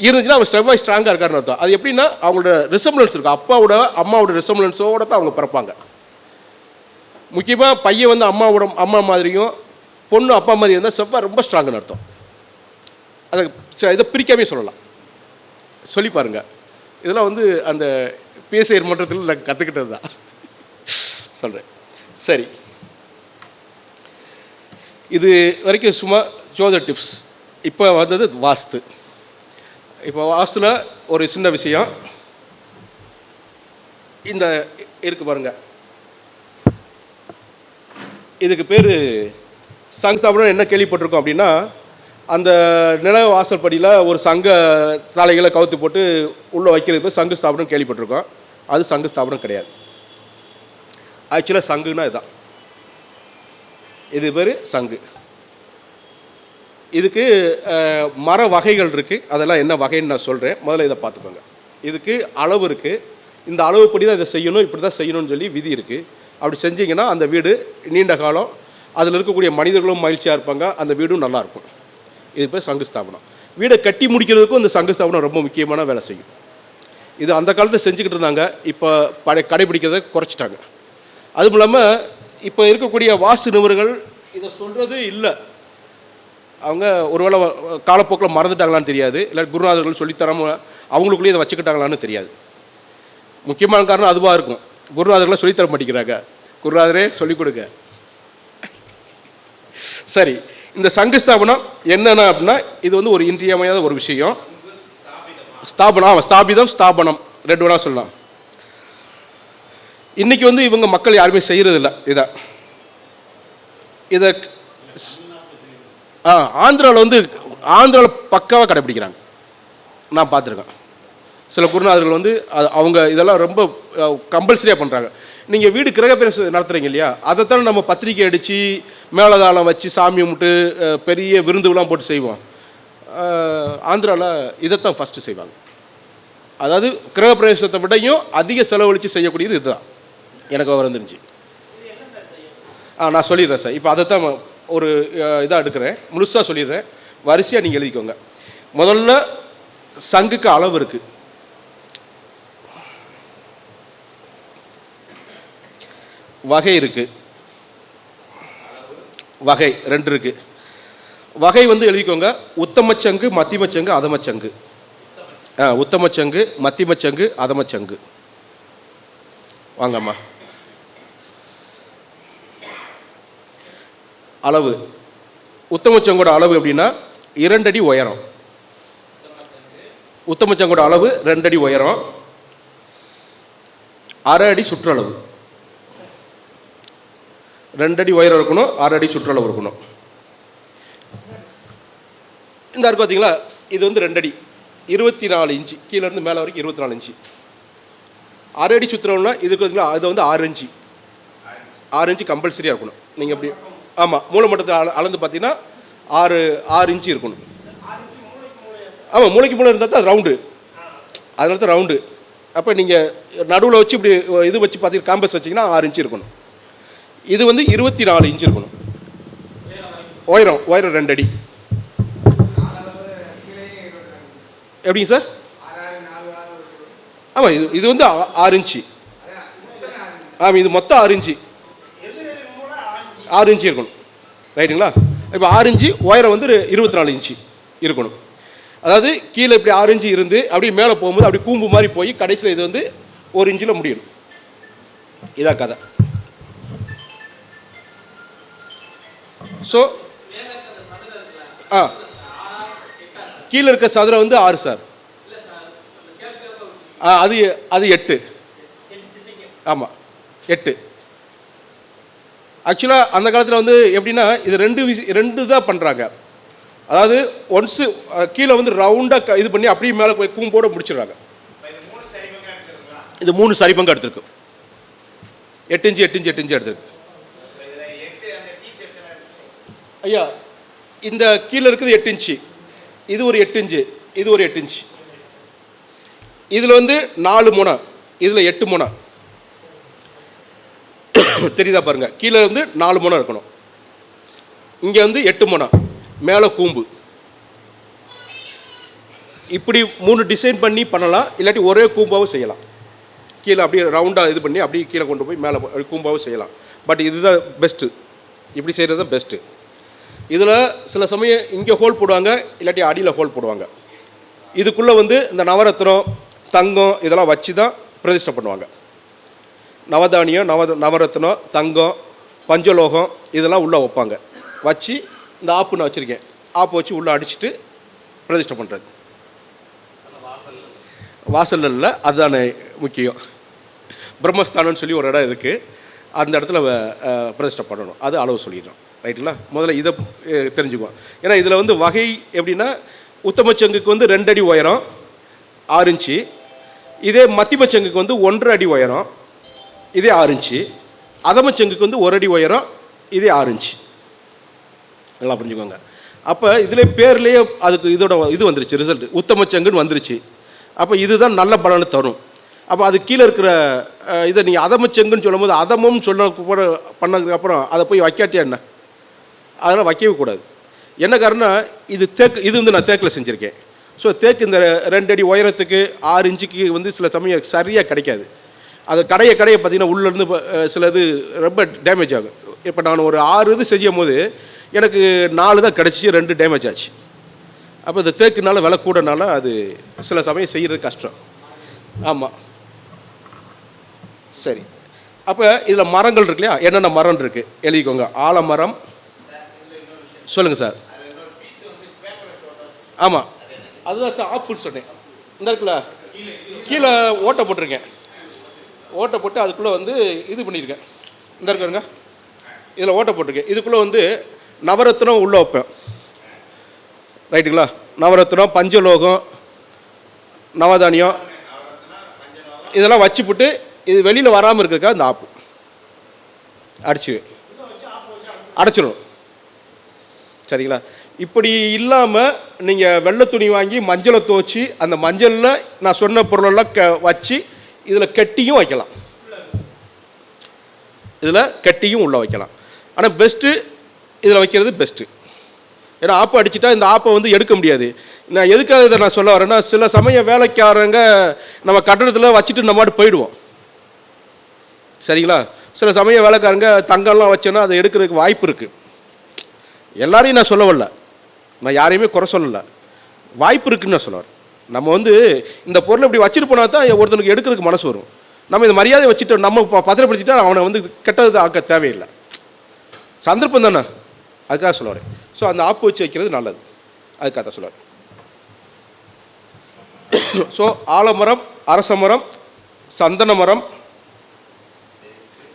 இருந்துச்சுன்னா அவங்க செவ்வாய் ஸ்ட்ராங்காக இருக்காருன்னு அர்த்தம். அது எப்படின்னா அவங்களோட ரிசம்பிளன்ஸ் இருக்கும். அம்மாவோட ரிசம்பிளன்ஸோட தான் அவங்க பிறப்பாங்க. முக்கியமாக பையன் வந்து அம்மா மாதிரியும் பொண்ணு அப்பா மாதிரி இருந்தால் செவ்வாய் ரொம்ப ஸ்ட்ராங்குன்னு அர்த்தம். அதை இதை பிரிக்காமே சொல்லலாம். சொல்லி பாருங்கள். இதெல்லாம் வந்து அந்த பேசியர் மன்றத்தில் நான் கற்றுக்கிட்டது தான் சொல்கிறேன். சரி, இது வரைக்கும் சும்மா ஜோதிட டிப்ஸ். இப்போ வந்தது வாஸ்து. இப்போ வாஸ்துல ஒரு சின்ன விஷயம் இந்த இருக்கு பாருங்க. இதுக்கு பேர் சங்கஸ்தாபனம். என்ன கேள்விப்பட்டிருக்கோம் அப்படின்னா, அந்த நில வாசற்படியில் ஒரு சங்க தலைகளை கவுத்து போட்டு உள்ளே வைக்கிறது பேர் சங்கு ஸ்தாபனம் கேள்விப்பட்டிருக்கோம். அது சங்கு ஸ்தாபனம் கிடையாது. ஆக்சுவலாக சங்குன்னா இதுதான். இது பேர் சங்கு. இதுக்கு மர வகைகள் இருக்குது. அதெல்லாம் என்ன வகைன்னு நான் சொல்கிறேன். முதல்ல இதை பார்த்துக்கோங்க. இதுக்கு அளவு இருக்குது. இந்த அளவுப்படி தான் இதை செய்யணும், இப்படி தான் செய்யணும்னு சொல்லி விதி இருக்குது. அப்படி செஞ்சிங்கன்னா அந்த வீடு நீண்ட காலம், அதில் இருக்கக்கூடிய மனிதர்களும் மகிழ்ச்சியாக இருப்பாங்க, அந்த வீடும் நல்லாயிருக்கும். இது பேர் சங்கு ஸ்தாபனம். வீடை கட்டி முடிக்கிறதுக்கும் இந்த சங்கு ஸ்தாபனம் ரொம்ப முக்கியமான வேலை செய்யும். இது அந்த காலத்தில் செஞ்சுக்கிட்டு இருந்தாங்க. இப்போ கடைபிடிக்கிறத குறைச்சிட்டாங்க. அதுவும் இல்லாமல் இப்போ இருக்கக்கூடிய வாஸ்து நிபுணர்கள் இதை சொல்கிறது இல்லை. அவங்க ஒருவேளை காலப்போக்கில் மறந்துட்டாங்களான்னு தெரியாது, இல்லை குருநாதர்கள் சொல்லித்தராமல் அவங்களுக்குள்ளேயே இதை வச்சுக்கிட்டாங்களான்னு தெரியாது. முக்கியமான காரணம் அதுவாக இருக்கும். குருநாதர்களை சொல்லித்தர மாட்டேங்கிறாங்க. குருநாதரே சொல்லிக் கொடுங்க. சரி, இந்த சங்கு ஸ்தாபனம் என்னென்ன அப்படின்னா, இது வந்து ஒரு இன்றியமையாத ஒரு விஷயம். ஸ்தாபனம், ஸ்தாபிதம், ஸ்தாபனம் 2 வேணா சொல்லலாம். இன்றைக்கி வந்து இவங்க மக்கள் யாருமே செய்கிறதில்ல இதை ஆந்திராவில் வந்து ஆந்திராவில் பக்காவாக கடைப்பிடிக்கிறாங்க. நான் பார்த்துருக்கேன். சில குருநாதர்கள் வந்து அவங்க இதெல்லாம் ரொம்ப கம்பல்சரியாக பண்ணுறாங்க. நீங்கள் வீடு கிரகப்பிரவேசம் நடத்துகிறீங்க இல்லையா, அதைத்தான் நம்ம பத்திரிக்கை அடித்து மேலதாளம் வச்சு சாமி கும்பிட்டு பெரிய விருந்துலாம் போட்டு செய்வோம். ஆந்திராவில் இதைத்தான் ஃபஸ்ட்டு செய்வாங்க. அதாவது கிரகப்பிரவேசத்தை விடையும் அதிக செலவழித்து செய்யக்கூடியது இதுதான். எனக்கு விவரம் தெரிஞ்சு நான் சொல்லிடுறேன் சார். இப்போ அதைத்தான் ஒரு இதாக எடுக்கிறேன், முழுசாக சொல்லிடுறேன், வரிசையாக நீங்கள் எழுதிக்கோங்க. முதல்ல சங்குக்கு அளவு இருக்குது. வகை இருக்குது. வகை 2 இருக்குது. வகை வந்து எழுதிக்கோங்க. உத்தமச்சங்கு, மத்திமச்சங்கு, அதமச்சங்கு. உத்தமச்சங்கு, மத்திமச்சங்கு, அதமச்சங்கு. வாங்கம்மா. அளவு உத்தமச்சங்கோட அளவு எப்படின்னா 2 அடி உயரம். உத்தமச்சங்கோட அளவு 2 அடி உயரம், 1/2 அடி சுற்றளவு. 2 அடி உயரம் இருக்கணும், 1/2 அடி சுற்றளவு இருக்கணும். இந்த இருக்கு பார்த்தீங்களா, இது வந்து 2 அடி 24 இன்ச்சு, கீழேருந்து மேலே வரைக்கும் 24 இன்ச்சு. 1/2 அடி சுற்றளவுனா இதுக்கு பார்த்தீங்களா, அது வந்து 6 இன்ச்சு. 6 இன்ச்சு கம்பல்சரியாக இருக்கணும். நீங்கள் எப்படி ஆமாம், மூளை மட்டத்தை அளந்து பார்த்தீங்கன்னா 6 இன்ச்சு இருக்கணும். ஆமாம், மூளைக்கு மூளை இருந்தால் தான் அது ரவுண்டு, அதனால தான் ரவுண்டு. அப்போ நீங்கள் நடுவில் வச்சு இப்படி இது வச்சு பார்த்தீங்கன்னா காம்பஸ் வச்சிங்கன்னா 6 இன்ச்சு இருக்கணும். இது வந்து 24 இன்ச்சு இருக்கணும். உயரம் 2 அடி. எப்படிங்க சார்? ஆமாம், இது வந்து 6 இன்ச்சு. ஆமாம், இது மொத்தம் 6 இன்ச்சு. 6 இன்ச்சு இருக்கணும். ரைட்டுங்களா? இப்போ 6 இன்ச்சு, உயரம் வந்து 24 இன்ச்சு இருக்கணும். அதாவது கீழே இப்படி 6 இன்ச்சு இருந்து அப்படியே மேலே போகும்போது அப்படி கூம்பு மாதிரி போய் கடைசியில் இது வந்து 1 இன்ச்சில் முடியணும். இதான் கதை. ஸோ கீழே இருக்க சதுரம் வந்து 6 சார். அது 8. ஆமாம், 8. ஆக்சுவலாக அந்த காலத்தில் வந்து எப்படின்னா இது 2 தான் பண்ணுறாங்க. அதாவது ஒன்ஸு கீழே வந்து ரவுண்டாக இது பண்ணி அப்படியே மேலே போய் கூம்போடு முடிச்சிடுறாங்க. இது 3 சரி பங்கு எடுத்துருக்கு. 8 இன்ச்சு 8 இன்ச்சு 8 இன்ச்சு எடுத்துருக்கு. ஐயா, இந்த கீழே இருக்குது 8 இன்ச்சு, இது ஒரு 8 இன்ச்சு, இது ஒரு 8 இன்ச்சு. இதில் வந்து 4 முனை, இதில் 8 முனை. தெரியுதா பாருங்கள்? கீழே வந்து 4 முனை இருக்கணும், இங்கே வந்து 8 முனை, மேலே கூம்பு. இப்படி 3 டிசைன் பண்ணி பண்ணலாம், இல்லாட்டி ஒரே கூம்பாகவும் செய்யலாம். கீழே அப்படியே ரவுண்டாக இது பண்ணி அப்படியே கீழே கொண்டு போய் மேலே கூம்பாகவும் செய்யலாம். பட் இதுதான் பெஸ்ட்டு, இப்படி செய்கிறது தான் பெஸ்ட்டு. இதில் சில சமயம் இங்கே ஹோல் போடுவாங்க, இல்லாட்டி அடியில் ஹோல் போடுவாங்க. இதுக்குள்ளே வந்து இந்த நவரத்னம், தங்கம் இதெல்லாம் வச்சு தான் பிரதிஷ்டை பண்ணுவாங்க. நவதானியம், நவரத்னம், தங்கம், பஞ்சலோகம் இதெல்லாம் உள்ளே வைப்பாங்க. வச்சு இந்த ஆப்பு நான் வச்சுருக்கேன், ஆப்பு வச்சு உள்ளே அடிச்சுட்டு பிரதிஷ்டை பண்ணுறது. வாசல் இல்லை, அதுதானே முக்கியம். பிரம்மஸ்தானம்னு சொல்லி ஒரு இடம் இருக்குது, அந்த இடத்துல பிரதிஷ்டை பண்ணணும். அது அளவு சொல்லிடுறோம். ரைட்டுங்களா? முதல்ல இதை தெரிஞ்சுக்குவோம். ஏன்னா இதில் வந்து வகை எப்படின்னா, உத்தமச்சங்குக்கு வந்து 2 அடி உயரம் 6 இன்ச்சு, இதே மத்திமச்சங்குக்கு வந்து 1.5 அடி உயரம், இதே 6 இன்ச்சு. அதமச்சங்குக்கு வந்து 1 அடி உயரம், இதே 6 இன்ச்சு. நல்லா புரிஞ்சுக்கோங்க. அப்போ இதில் பேர்லேயே அதுக்கு இதோட இது வந்துருச்சு, ரிசல்ட் உத்தமச்சங்குன்னு வந்துருச்சு. அப்போ இதுதான் நல்ல பலனை தரும். அப்போ அது கீழே இருக்கிற இதை நீங்கள் அதமச்சங்குன்னு சொல்லும் போது அதமும் பண்ணதுக்கப்புறம் அதை போய் வைக்காட்டியா என்ன? அதெல்லாம் வைக்கவே கூடாது. என்ன காரணம், இது தேக்கு, இது வந்து நான் தேக்கில் செஞ்சுருக்கேன். ஸோ தேக்கு இந்த 2 அடி உயரத்துக்கு 6 இன்ச்சுக்கு வந்து சில சமயம் சரியாக கிடைக்காது. அது கடையை பார்த்திங்கன்னா உள்ளேருந்து சில இது ரொம்ப டேமேஜ் ஆகும். இப்போ நான் ஒரு 6 இது செய்யும் போது எனக்கு 4 தான் கிடச்சிச்சு, 2 டேமேஜ் ஆச்சு. அப்போ இந்த தேக்குனால விலை கூடனால அது சில சமயம் செய்கிறது கஷ்டம். ஆமாம், சரி. அப்போ இதில் மரங்கள் இருக்கு இல்லையா, என்னென்ன மரம் இருக்குது எழுதிக்கோங்க. ஆலமரம். சொல்லுங்கள் சார். ஆமாம், அதுதான் சார் ஆப்புன்னு சொன்னேன். இந்த இருக்குல்ல, கீழே ஓட்டை போட்டிருக்கேன். ஓட்டை போட்டு அதுக்குள்ளே வந்து இது பண்ணியிருக்கேன். இந்த இருக்காருங்க, இதில் ஓட்டை போட்டிருக்கேன். இதுக்குள்ளே வந்து நவரத்னம் உள்ளே வைப்பேன். ரைட்டுங்களா? நவரத்னம், பஞ்சலோகம், நவதானியம் இதெல்லாம் வச்சுப்புட்டு இது வெளியில் வராமல் இருக்கிறக்கா இந்த ஆப்பு அடைச்சிடும். சரிங்களா? இப்படி இல்லாமல் நீங்கள் வெள்ளை துணி வாங்கி மஞ்சளை துவச்சி அந்த மஞ்சளில் நான் சொன்ன பொருளெல்லாம் வச்சு இதில் கெட்டியும் வைக்கலாம். இதில் கெட்டியும் உள்ளே வைக்கலாம். ஆனால் பெஸ்ட்டு இதில் வைக்கிறது பெஸ்ட்டு. ஏன்னா ஆப்பை அடிச்சுட்டா இந்த ஆப்பை வந்து எடுக்க முடியாது. நான் எதுக்காக இதை நான் சொல்ல வரேன்னா, சில சமயம் வேலைக்காரங்க நம்ம கட்டடத்தில் வச்சுட்டு நம்ம மாட்டு போயிடுவோம். சரிங்களா? சில சமயம் வேலைக்காரங்க தங்கம்லாம் வச்சோன்னா அதை எடுக்கிறதுக்கு வாய்ப்பு இருக்குது. எல்லாரையும் நான் சொல்ல வரல, நான் யாரையுமே குறை சொல்லலை, வாய்ப்பு இருக்குன்னு நான் சொல்லுவேன். நம்ம வந்து இந்த பொருளை இப்படி வச்சுட்டு போனால் தான் ஒருத்தனுக்கு எடுக்கிறதுக்கு மனசு வரும். நம்ம இந்த மரியாதை வச்சுட்டு நம்ம பத்திரப்படுத்திட்டா அவனை வந்து கெட்டது ஆக்க தேவையில்லை. சந்தர்ப்பம் தானே, அதுக்காக சொல்லுவார். ஸோ அந்த ஆப்பு வச்சு வைக்கிறது நல்லது, அதுக்காக தான் சொல்லுவார். ஸோ ஆலமரம், அரச மரம், சந்தன மரம்,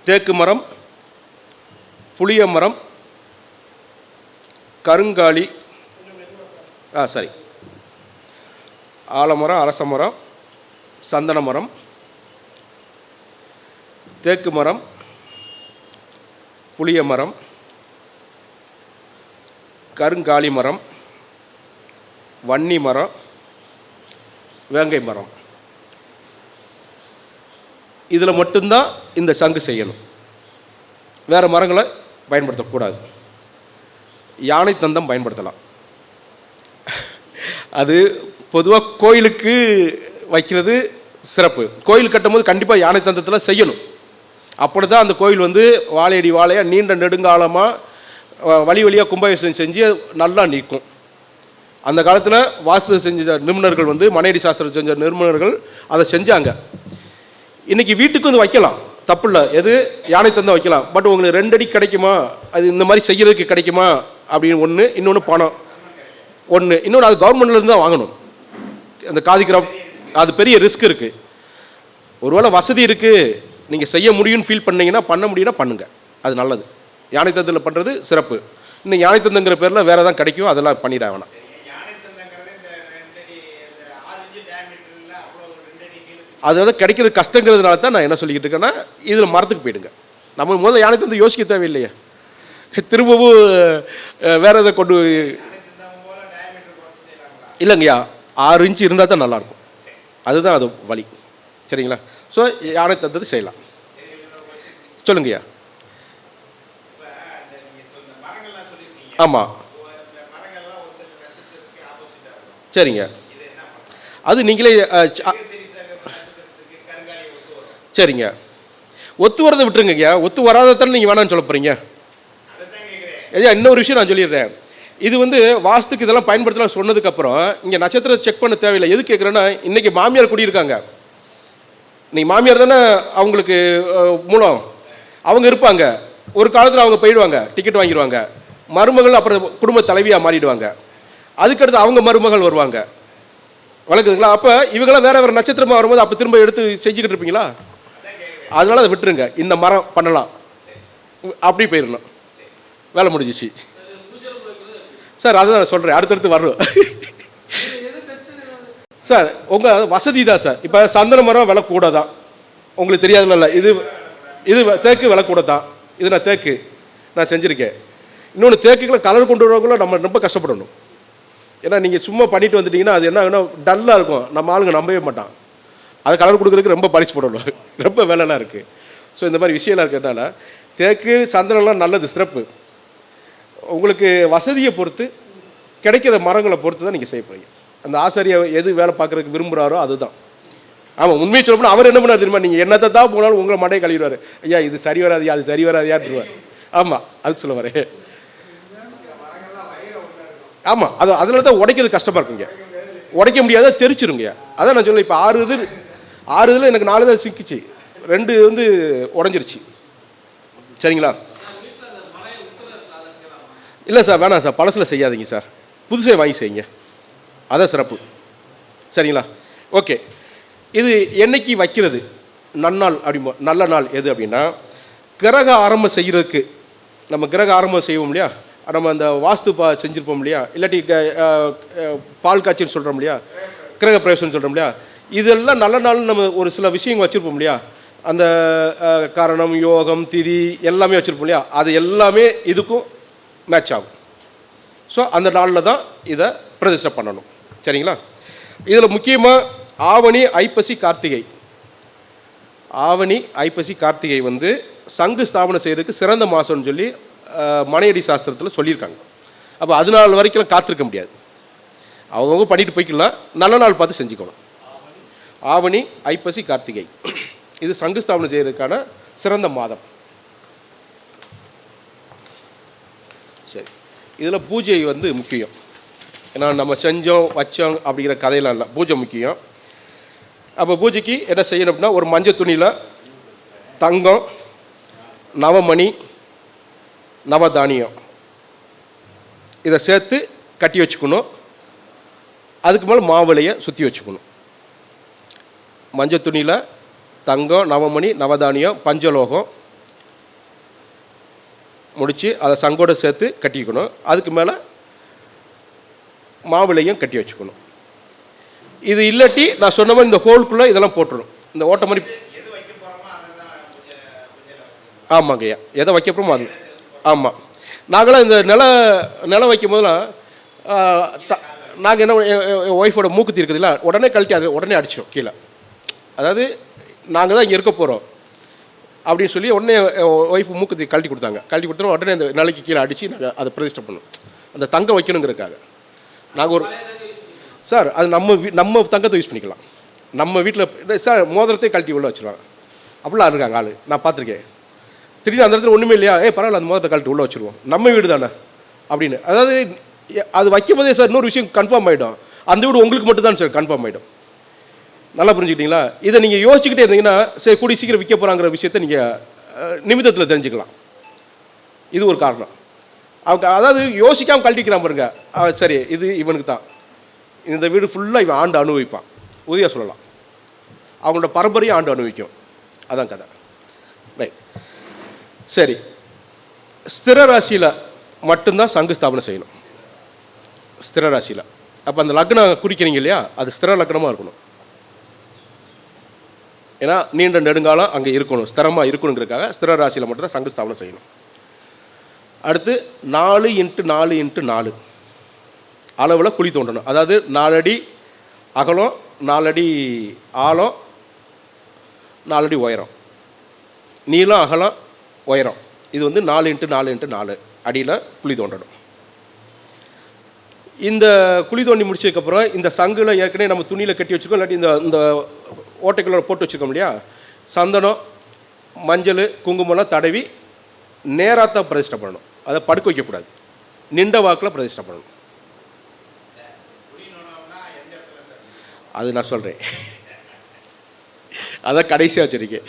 தேக்கு மரம், புளிய மரம், கருங்காலி, சரி, ஆலமரம், அரச மரம், சந்தன மரம், தேக்கு மரம், புளிய மரம், கருங்காலி மரம், வன்னி மரம், வேங்கை மரம். இதில் மட்டும்தான் இந்த சங்கு செய்யணும். வேறு மரங்களை பயன்படுத்தக்கூடாது. யானை தந்தம் பயன்படுத்தலாம். அது பொதுவாக கோயிலுக்கு வைக்கிறது சிறப்பு. கோயில் கட்டும்போது கண்டிப்பாக யானை தந்தத்தில் செய்யணும். அப்படி தான் அந்த கோயில் வந்து வாழையடி வாழையாக நீண்ட நெடுங்காலமாக வழி வழியாக கும்பாபிஷேகம் செஞ்சு நல்லா நிற்கும். அந்த காலத்தில் வாஸ்து செஞ்ச நிபுணர்கள் வந்து மனையடி சாஸ்திரம் செஞ்ச நிபுணர்கள் அதை செஞ்சாங்க. இன்றைக்கி வீட்டுக்கு வந்து வைக்கலாம், தப்பு இல்லை. எது யானை தந்தம் வைக்கலாம். பட் உங்களுக்கு 2 அடி கிடைக்குமா, அது இந்த மாதிரி செய்கிறதுக்கு கிடைக்குமா அப்படின்னு ஒன்று. இன்னொன்று பணம் ஒன்று. இன்னொன்று அது கவர்மெண்ட்லேருந்து தான் வாங்கணும். அந்த காதிகிராஃப்ட் அது பெரிய ரிஸ்க் இருக்குது. ஒருவேளை வசதி இருக்குது, நீங்கள் செய்ய முடியும்னு ஃபீல் பண்ணிங்கன்னா, பண்ண முடியும்னா பண்ணுங்கள், அது நல்லது. யானை தந்தத்தில் பண்ணுறது சிறப்பு. இன்னும் யானை தந்தங்கிற பேரில் வேறு எதாவது கிடைக்கும், அதெல்லாம் பண்ணிட வேணாம். அதாவது கிடைக்கிறது கஷ்டங்கிறதுனால தான் நான் என்ன சொல்லிக்கிட்டு இருக்கேன்னா, இதில் மரத்துக்கு போயிடுங்க. நம்ம முதல்ல யானை தந்து யோசிக்க தேவையில்லையே, திரும்பவும் வேறு எதை கொண்டு இல்லைங்கய்யா. 6 இன்ச்சு இருந்தால் தான் நல்லாயிருக்கும். அதுதான் அது வழி. சரிங்களா? ஸோ யானை தந்தது செய்யலாம். சொல்லுங்கய்யா. ஆமாம், சரிங்க. அது நீங்களே சரிங்க. ஒத்து வரதை விட்டுருங்கய்யா. ஒத்து வராதத்தானே நீங்கள் வேணான்னு சொல்ல போகிறீங்க. ஐயா இன்னொரு விஷயம் நான் சொல்லிடுறேன். இது வந்து வாஸ்துக்கு இதெல்லாம் பயன்படுத்தலாம் சொன்னதுக்கப்புறம் இங்கே நட்சத்திரம் செக் பண்ண தேவையில்லை. எது கேட்குறேன்னா, இன்றைக்கி மாமியார் குடியிருக்காங்க. இன்றைக்கி மாமியார் தானே அவங்களுக்கு மூலம், அவங்க இருப்பாங்க. ஒரு காலத்தில் அவங்க போயிடுவாங்க, டிக்கெட் வாங்கிடுவாங்க. மருமகள் அப்புறம் குடும்ப தலைவியாக மாறிடுவாங்க. அதுக்கடுத்து அவங்க மருமகள் வருவாங்க. வழக்குதுங்களா? அப்போ இவங்களாம் வேறு வேறு நட்சத்திரமாக வரும்போது அப்போ திரும்ப எடுத்து செஞ்சுக்கிட்டு இருப்பீங்களா? அதனால் அதை விட்டுருங்க. இந்த மரம் பண்ணலாம், அப்படி போயிடணும், வேலை முடிஞ்சிச்சு சார். அதுதான் நான் சொல்கிறேன், அடுத்தடுத்து வரும் சார். உங்கள் வசதி தான் சார். இப்போ சந்தன மரம் விலை கூட தான், உங்களுக்கு தெரியாதுல்ல. இது இது தேக்கு விலை கூட தான். இது நான் தேக்கு நான் செஞ்சுருக்கேன். இன்னொன்று தேக்குகளை கலர் கொண்டு வரவங்கள நம்ம ரொம்ப கஷ்டப்படணும். ஏன்னா நீங்கள் சும்மா பண்ணிட்டு வந்துட்டிங்கன்னா அது என்ன டல்லாக இருக்கும், நம்ம ஆளுங்க நம்பவே மாட்டான். அது கலர் கொடுக்குறதுக்கு ரொம்ப பரிசு போடணும், ரொம்ப வேலைலாம் இருக்குது. ஸோ இந்த மாதிரி விஷயம்லாம் இருக்கிறதுனால தேக்கு சந்தனம்லாம் நல்லது, சிறப்பு. உங்களுக்கு வசதியை பொறுத்து கிடைக்கிற மரங்களை பொறுத்து தான் நீங்கள் செய்ய போகிறீங்க. அந்த ஆசாரியை எது வேலை பார்க்குறதுக்கு விரும்புகிறாரோ அதுதான். ஆமாம், உண்மையை சொல்லப்போனால் அவர் என்ன பண்ணார் தெரியுமா? நீங்கள் என்னத்தை தான் போனாலும் உங்களை மண்டையை கழுவிடுவார். ஐயா இது சரி வராதியா, அது சரி வராதியான்ட்டுருவார். ஆமாம், அதுக்கு சொல்ல வரேன். ஆமாம், அது அதனால தான் உடைக்கிறது கஷ்டமாக இருக்குங்க. உடைக்க முடியாத தெரிச்சிருங்கய்யா. அதான் நான் சொல்ல. இப்போ 6 இதில் எனக்கு 4 தான் சிக்கிச்சு, 2 வந்து உடஞ்சிருச்சு. சரிங்களா? இல்லை சார், வேணாம் சார், பழசில் செய்யாதீங்க சார், புதுசே வாங்கி செய்யுங்க, அதான் சிறப்பு. சரிங்களா? ஓகே. இது என்னைக்கு வைக்கிறது நன்னாள் அப்படிம்போம். நல்ல நாள் எது அப்படின்னா, கிரக ஆரம்பம் செய்கிறதுக்கு, நம்ம கிரக ஆரம்பம் செய்வோம் இல்லையா, நம்ம அந்த வாஸ்து செஞ்சுருப்போம் இல்லையா, இல்லாட்டி பால் காய்ச்சல் சொல்கிறோம் இல்லையா, கிரக பிரவேசம்னு சொல்கிறோம் இல்லையா, இதெல்லாம் நல்ல நாள்னு நம்ம ஒரு சில விஷயங்கள் வச்சுருப்போம் இல்லையா, அந்த காரணம், யோகம், திதி எல்லாமே வச்சுருப்போம் இல்லையா, அது எல்லாமே இதுக்கும் மேட்ச் ஆகும். ஸோ அந்த நாளில் தான் இதை பிரதிஷ்டை பண்ணணும். சரிங்களா? இதில் முக்கியமாக ஆவணி, ஐப்பசி, கார்த்திகை. ஆவணி, ஐப்பசி, கார்த்திகை வந்து சங்கு ஸ்தாபனம் செய்கிறதுக்கு சிறந்த மாதம்னு சொல்லி மனையடி சாஸ்திரத்தில் சொல்லியிருக்காங்க. அப்போ அது நாள் வரைக்கும் காத்திருக்க முடியாது, அவங்கவுங்க பண்ணிட்டு போய்க்கலாம். நல்ல நாள் பார்த்து செஞ்சுக்கணும். ஆவணி, ஐப்பசி, கார்த்திகை இது சங்கு ஸ்தாபனம் செய்கிறதுக்கான சிறந்த மாதம். சரி, இதில் பூஜை வந்து முக்கியம். ஏன்னா நம்ம செஞ்சோம் வச்சோம் அப்படிங்கிற கதையெல்லாம் இல்லை, பூஜை முக்கியம். அப்போ பூஜைக்கு என்ன செய்யணும் அப்படின்னா, ஒரு மஞ்சள் துணியில் தங்கம், நவமணி, நவதானியம் இதை சேர்த்து கட்டி வச்சுக்கணும். அதுக்கு மேலே மாவிளையை சுற்றி வச்சுக்கணும். மஞ்சள் துணியில் தங்கம், நவமணி, நவதானியம், பஞ்சலோகம் முடித்து அதை சங்கோட சேர்த்து கட்டிக்கணும். அதுக்கு மேலே மாவிளையும் கட்டி வச்சுக்கணும். இது இல்லாட்டி நான் சொன்ன மாதிரி இந்த ஹோல்குள்ளே இதெல்லாம் போட்டுரும். இந்த ஓட்ட மாதிரி. ஆமாங்கய்யா, எதை வைக்க போகிறோமோ அது. ஆமாம், நாங்களாம் இந்த நிலம் வைக்கும் போதெல்லாம் நாங்கள் என்ன, என் ஒய்ஃபோட மூக்குத்தி இருக்குதுல்ல, உடனே கழட்டி அது உடனே அடிச்சிடும் கீழே. அதாவது நாங்கள் தான் இங்கே இருக்க போகிறோம் அப்படின்னு சொல்லி உடனே ஒய்ஃபு மூக்குத்தி கழட்டி கொடுத்தாங்க. கழட்டி கொடுத்தோம் உடனே அந்த நிலைக்கு கீழே அடித்து நாங்கள் அதை பிரதிஷ்டை பண்ணோம். அந்த தங்கம் வைக்கணுங்கிறதுக்காக நாங்கள் ஒரு சார், அது நம்ம தங்கத்தை யூஸ் பண்ணிக்கலாம். நம்ம வீட்டில் சார் மோதிரத்தை கழட்டி உள்ள வச்சுருவாங்க. அப்படிலாம் இருக்காங்க ஆள், நான் பார்த்துருக்கேன். திடீர்னு அந்த இடத்துல ஒன்றுமே இல்லையா, பரவாயில்ல அந்த மோதிரத்தை கழட்டி உள்ளே வச்சுருவோம், நம்ம வீடு தானே அப்படின்னு. அதாவது அது வைக்கும் போதே சார் இன்னொரு விஷயம் கன்ஃபார்ம் ஆகிடும், அந்த வீடு உங்களுக்கு மட்டும் தான் சார் கன்ஃபார்ம் ஆகிடும். நல்லா புரிஞ்சுக்கிட்டீங்களா? இதை நீங்கள் யோசிச்சுக்கிட்டே இருந்தீங்கன்னா சரி கூடி சீக்கிரம் விற்க போகிறாங்கிற விஷயத்தை நீங்கள் நிமித்தத்தில் தெரிஞ்சுக்கலாம். இது ஒரு காரணம். அவங்க அதாவது யோசிக்காமல் கழட்டிக்கிறான் பாருங்க, சரி இது இவனுக்கு தான், இந்த வீடு ஃபுல்லாக இவன் ஆண்டு அனுபவிப்பான், உதவியாக சொல்லலாம். அவங்களோட பரம்பரையும் ஆண்டு அனுபவிக்கும். அதான் கதை. ரைட். சரி, ஸ்திர ராசியில் மட்டும்தான் சங்கு ஸ்தாபனம் செய்யணும். ஸ்திர ராசியில். அப்போ அந்த லக்னம் குறிக்கிறீங்க இல்லையா, அது ஸ்திர லக்னமாக இருக்கணும். ஏன்னா நீண்ட நெடுங்காலம் அங்கே இருக்கணும், ஸ்திரமாக இருக்கணுங்கிறதுக்காக ஸ்திர ராசியில் மட்டும்தான் சங்கு ஸ்தாபனம் செய்யணும். அடுத்து 4x4x4 அளவில் குழி தோண்டணும். அதாவது 4 அடி அகலம், 4 அடி ஆழம், 4 அடி உயரம், நீளம், அகலம், உயரம். இது வந்து 4x4x4 அடியில் குழி தோண்டணும். இந்த குழி தோண்டி முடிச்சதுக்கப்புறம் இந்த சங்கில் ஏற்கனவே நம்ம துணியில் கட்டி வச்சுருக்கோம், இல்லாட்டி இந்த ஓட்டைக்குள்ளே போட்டு வச்சுருக்கோம் இல்லையா, சந்தனம், மஞ்சள், குங்குமம்லாம் தடவி நேராத்தான் பிரதிஷ்டை பண்ணணும். அதை படுக்க வைக்கக்கூடாது, நின்ற வாக்கில் பிரதிஷ்டை பண்ணணும். அது நான் சொல்கிறேன், அதான் கடைசியாக வச்சுருக்கேன்.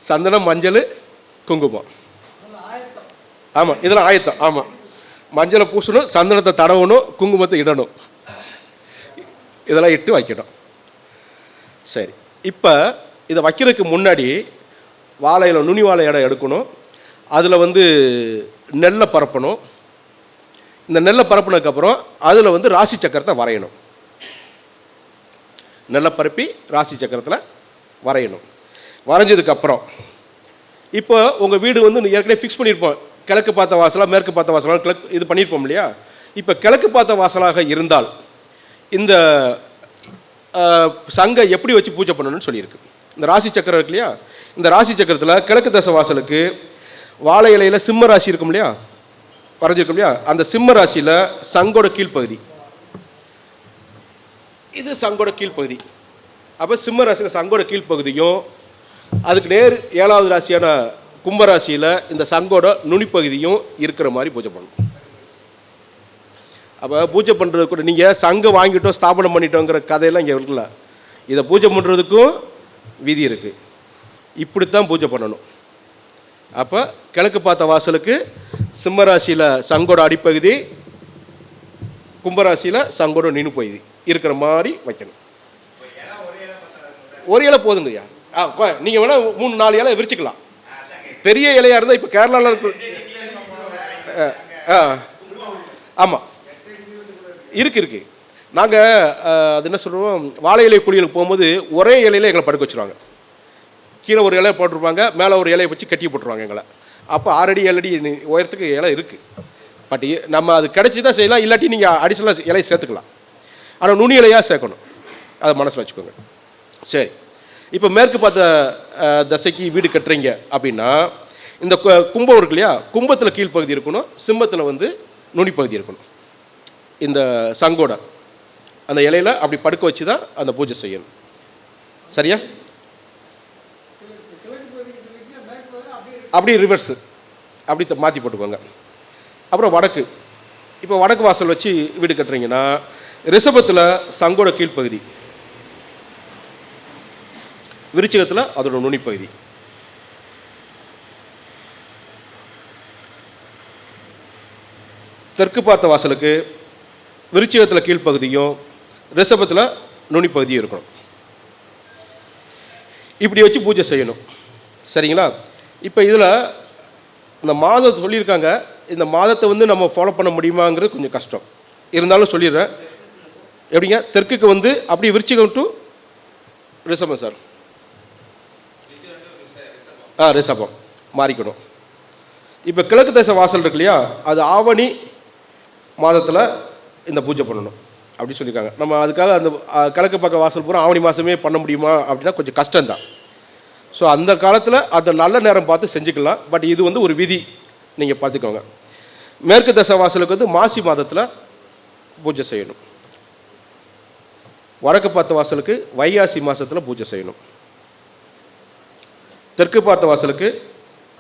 சந்தனம், மஞ்சள், குங்குமம். ஆமாம், இதெல்லாம் ஆயத்தம். ஆமாம், மஞ்சளை பூசணும், சந்தனத்தை தடவணும், குங்குமத்தை இடணும், இதெல்லாம் இட்டு வைக்கணும். சரி, இப்போ இதை வைக்கிறதுக்கு முன்னாடி வாழையில் நுனி வாழை இடம் எடுக்கணும். அதில் வந்து நெல்லை பரப்பணும். இந்த நெல்லை பரப்புனதுக்கப்புறம் அதில் வந்து ராசி சக்கரத்தை வரையணும். நெல்லை பரப்பி ராசி சக்கரத்தில் வரையணும். வரைஞ்சதுக்கப்புறம் இப்போ உங்கள் வீடு வந்து ஏற்கனவே ஃபிக்ஸ் பண்ணியிருப்போம், கிழக்கு பார்த்த வாசலாக மேற்கு பார்த்த வாசலாக கிழக்கு இது பண்ணியிருப்போம் இல்லையா. இப்போ கிழக்கு பார்த்த வாசலாக இருந்தால் இந்த சங்கை எப்படி வச்சு பூஜை பண்ணணும்னு சொல்லியிருக்கு. இந்த ராசி சக்கரம் இருக்கு இல்லையா, இந்த ராசி சக்கரத்தில் கிழக்கு தசை வாசலுக்கு வாழை இலையில் சிம்ம ராசி இருக்கும் இல்லையா, வரைஞ்சிருக்கும் இல்லையா, அந்த சிம்ம ராசியில் சங்கோட கீழ்ப்பகுதி, இது சங்கோட கீழ்ப்பகுதி. அப்போ சிம்ம ராசியில் சங்கோட கீழ்ப்பகுதியும், அதுக்கு நேர் 7வது ராசியான கும்பராசியில் இந்த சங்கோட நுனிப்பகுதியும் இருக்கிற மாதிரி பூஜை பண்ணணும். அப்போ பூஜை பண்ணுறது கூட நீங்கள் சங்கம் வாங்கிட்டோம் ஸ்தாபனம் பண்ணிட்டோங்கிற கதையெல்லாம் இங்கே இருக்குல்ல, இதை பூஜை பண்ணுறதுக்கும் விதி இருக்குது. இப்படித்தான் பூஜை பண்ணணும். அப்போ கிழக்கு பார்த்த வாசலுக்கு சிம்மராசியில் சங்கோட அடிப்பகுதி, கும்பராசியில் சங்கோட நுனிப்பகுதி இருக்கிற மாதிரி வைக்கணும். ஒரு இலை போதுங்கய்யா. நீங்கள் வேணால் 3-4 இலை விரிச்சிக்கலாம். பெரிய இலையாக இருந்தால் இப்போ கேரளாவில் இருக்கு. ஆமாம் இருக்கு. நாங்கள் அது என்ன சொல்லுவோம், வாழை இலை குளியலுக்கு போகும்போது ஒரே இலையில் எங்களை படுக்க வச்சுருவாங்க. கீழே ஒரு இலையை போட்டிருப்பாங்க, மேலே ஒரு இலையை வச்சு கட்டி போட்டுருவாங்க எங்களை. அப்போ 6 அடி 7 அடி உயரத்துக்கு இலை இருக்குது. பட் நம்ம அது கிடச்சி தான் செய்யலாம், இல்லாட்டி நீங்கள் அடிஷனலாக இலையை சேர்த்துக்கலாம். ஆனால் நுனி இலையாக சேர்க்கணும், அதை மனசில் வச்சுக்கோங்க. சரி, இப்போ மேற்கு பார்த்த தசைக்கு வீடு கட்டுறீங்க அப்படின்னா இந்த கும்பம் இருக்கு இல்லையா, கும்பத்தில் கீழ்ப்பகுதி இருக்கணும், சிம்மத்தில் வந்து நுனிப்பகுதி இருக்கணும். இந்த சங்கோட அந்த இலையில் அப்படி படுக்க வச்சு தான் அந்த பூஜை செய்யணும். சரியா? அப்படி ரிவர்ஸு அப்படி மாற்றி போட்டுக்கோங்க. அப்புறம் வடக்கு. இப்போ வடக்கு வாசல் வச்சு வீடு கட்டுறீங்கன்னா ரிஷபத்தில் சங்கோட கீழ்ப்பகுதி, விருச்சிகத்தில் அதோட நுனிப்பகுதி. தெற்கு பார்த்த வாசலுக்கு விருச்சிகத்தில் கீழ்ப்பகுதியும் ரிஷபத்தில் நுனிப்பகுதியும் இருக்கணும். இப்படி வச்சு பூஜை செய்யணும். சரிங்களா? இப்போ இதில் இந்த மாதத்தை சொல்லியிருக்காங்க. இந்த மாதத்தை வந்து நம்ம ஃபாலோ பண்ண முடியுமாங்கிறது கொஞ்சம் கஷ்டம். இருந்தாலும் சொல்லிடுறேன். எப்படிங்க? தெற்குக்கு வந்து அப்படி விருச்சிகம் டு ரிஷபம் சார். ரிஷபம் மாறிக்கணும். இப்போ கிழக்கு தேச வாசல் இருக்கு இல்லையா, அது ஆவணி மாதத்தில் இந்த பூஜை பண்ணணும் அப்படி சொல்லியிருக்காங்க. நம்ம அதுக்காக அந்த கிழக்கு பக்கம் வாசல் பூரா ஆவணி மாதமே பண்ண முடியுமா அப்படின்னா கொஞ்சம் கஷ்டம்தான். ஸோ அந்த காலத்தில் அதை நல்ல நேரம் பார்த்து செஞ்சுக்கலாம். பட் இது வந்து ஒரு விதி, நீங்கள் பார்த்துக்கோங்க. மேற்கு தசை வாசலுக்கு வந்து மாசி மாதத்தில் பூஜை செய்யணும். வடக்கு பார்த்த வாசலுக்கு வைகாசி மாதத்தில் பூஜை செய்யணும். தெற்கு பார்த்த வாசலுக்கு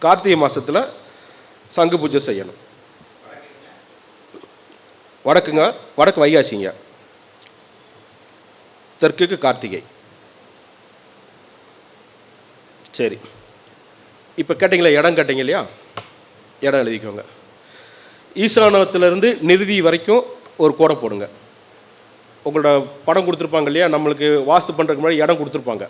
கார்த்திகை மாதத்தில் சங்கு பூஜை செய்யணும். வடக்குங்க, வடக்கு வைகாசிங்க, தெற்குக்கு கார்த்திகை. சரி, இப்போ கேட்டிங்களா, இடம் கேட்டிங்க இல்லையா, இடம் எழுதிக்கோங்க. ஈசானத்திலேருந்து நிறுதி வரைக்கும் ஒரு கோடை போடுங்க. உங்களோட படம் கொடுத்துருப்பாங்க இல்லையா, நம்மளுக்கு வாஸ்து பண்ணுறதுக்கு முன்னாடி இடம் கொடுத்துருப்பாங்க.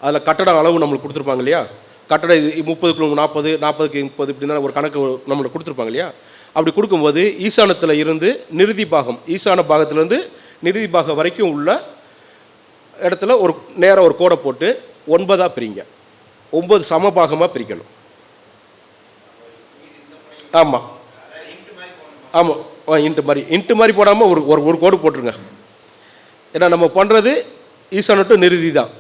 அதில் கட்டட அளவு நம்மளுக்கு கொடுத்துருப்பாங்க இல்லையா, கட்டடம் இது 30க்கு 40, 40க்கு 30 இப்படி தான் ஒரு கணக்கு நம்மளுக்கு கொடுத்துருப்பாங்க இல்லையா. அப்படி கொடுக்கும்போது ஈசானத்தில் இருந்து நிறுதி பாகம், ஈசான பாகத்திலேருந்து நிறுதி பாகம் வரைக்கும் உள்ள இடத்துல ஒரு நேராக ஒரு கோடை போட்டு 9ஆக பிரிங்க. 9 சம பாகமாக பிரிக்கணும். ஆமாம் ஆமாம், இன்ட்டு மாதிரி போடாமல் ஒரு கோடு போட்டுருங்க. ஏன்னா நம்ம பண்ணுறது ஈசான டு நிறுதி தான்.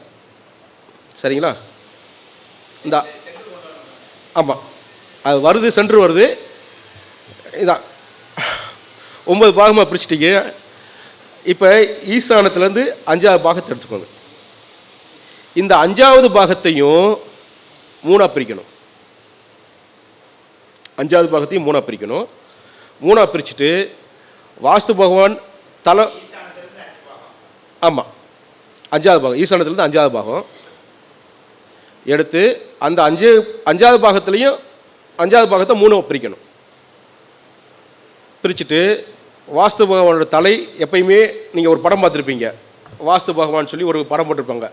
சரிங்களா? இந்த ஆமாம், அது வருது, சென்ட்ரு வருது, இதான் 9 பாகமாக பிரிச்சிட்டிங்க. இப்போ ஈசானத்துலேருந்து 5ஆவது பாகத்தை எடுத்துக்கோங்க. இந்த 5ஆவது பாகத்தையும் 3ஆக பிரிக்கணும். 5ஆவது பாகத்தையும் 3ஆக பிரிக்கணும். 3ஆக பிரிச்சுட்டு வாஸ்து பகவான் தலை, ஆமாம் 5ஆவது பாகம், ஈசானத்துலேருந்து 5ஆவது பாகம் எடுத்து அந்த 5ஆவது பாகத்துலேயும் 5ஆவது பாகத்தை 3ஆக பிரிக்கணும். பிரிச்சுட்டு வாஸ்து பகவானோட தலை, எப்பயுமே நீங்கள் ஒரு படம் பார்த்துருப்பீங்க, வாஸ்து பகவான் சொல்லி ஒரு படம் போட்டிருப்பாங்க.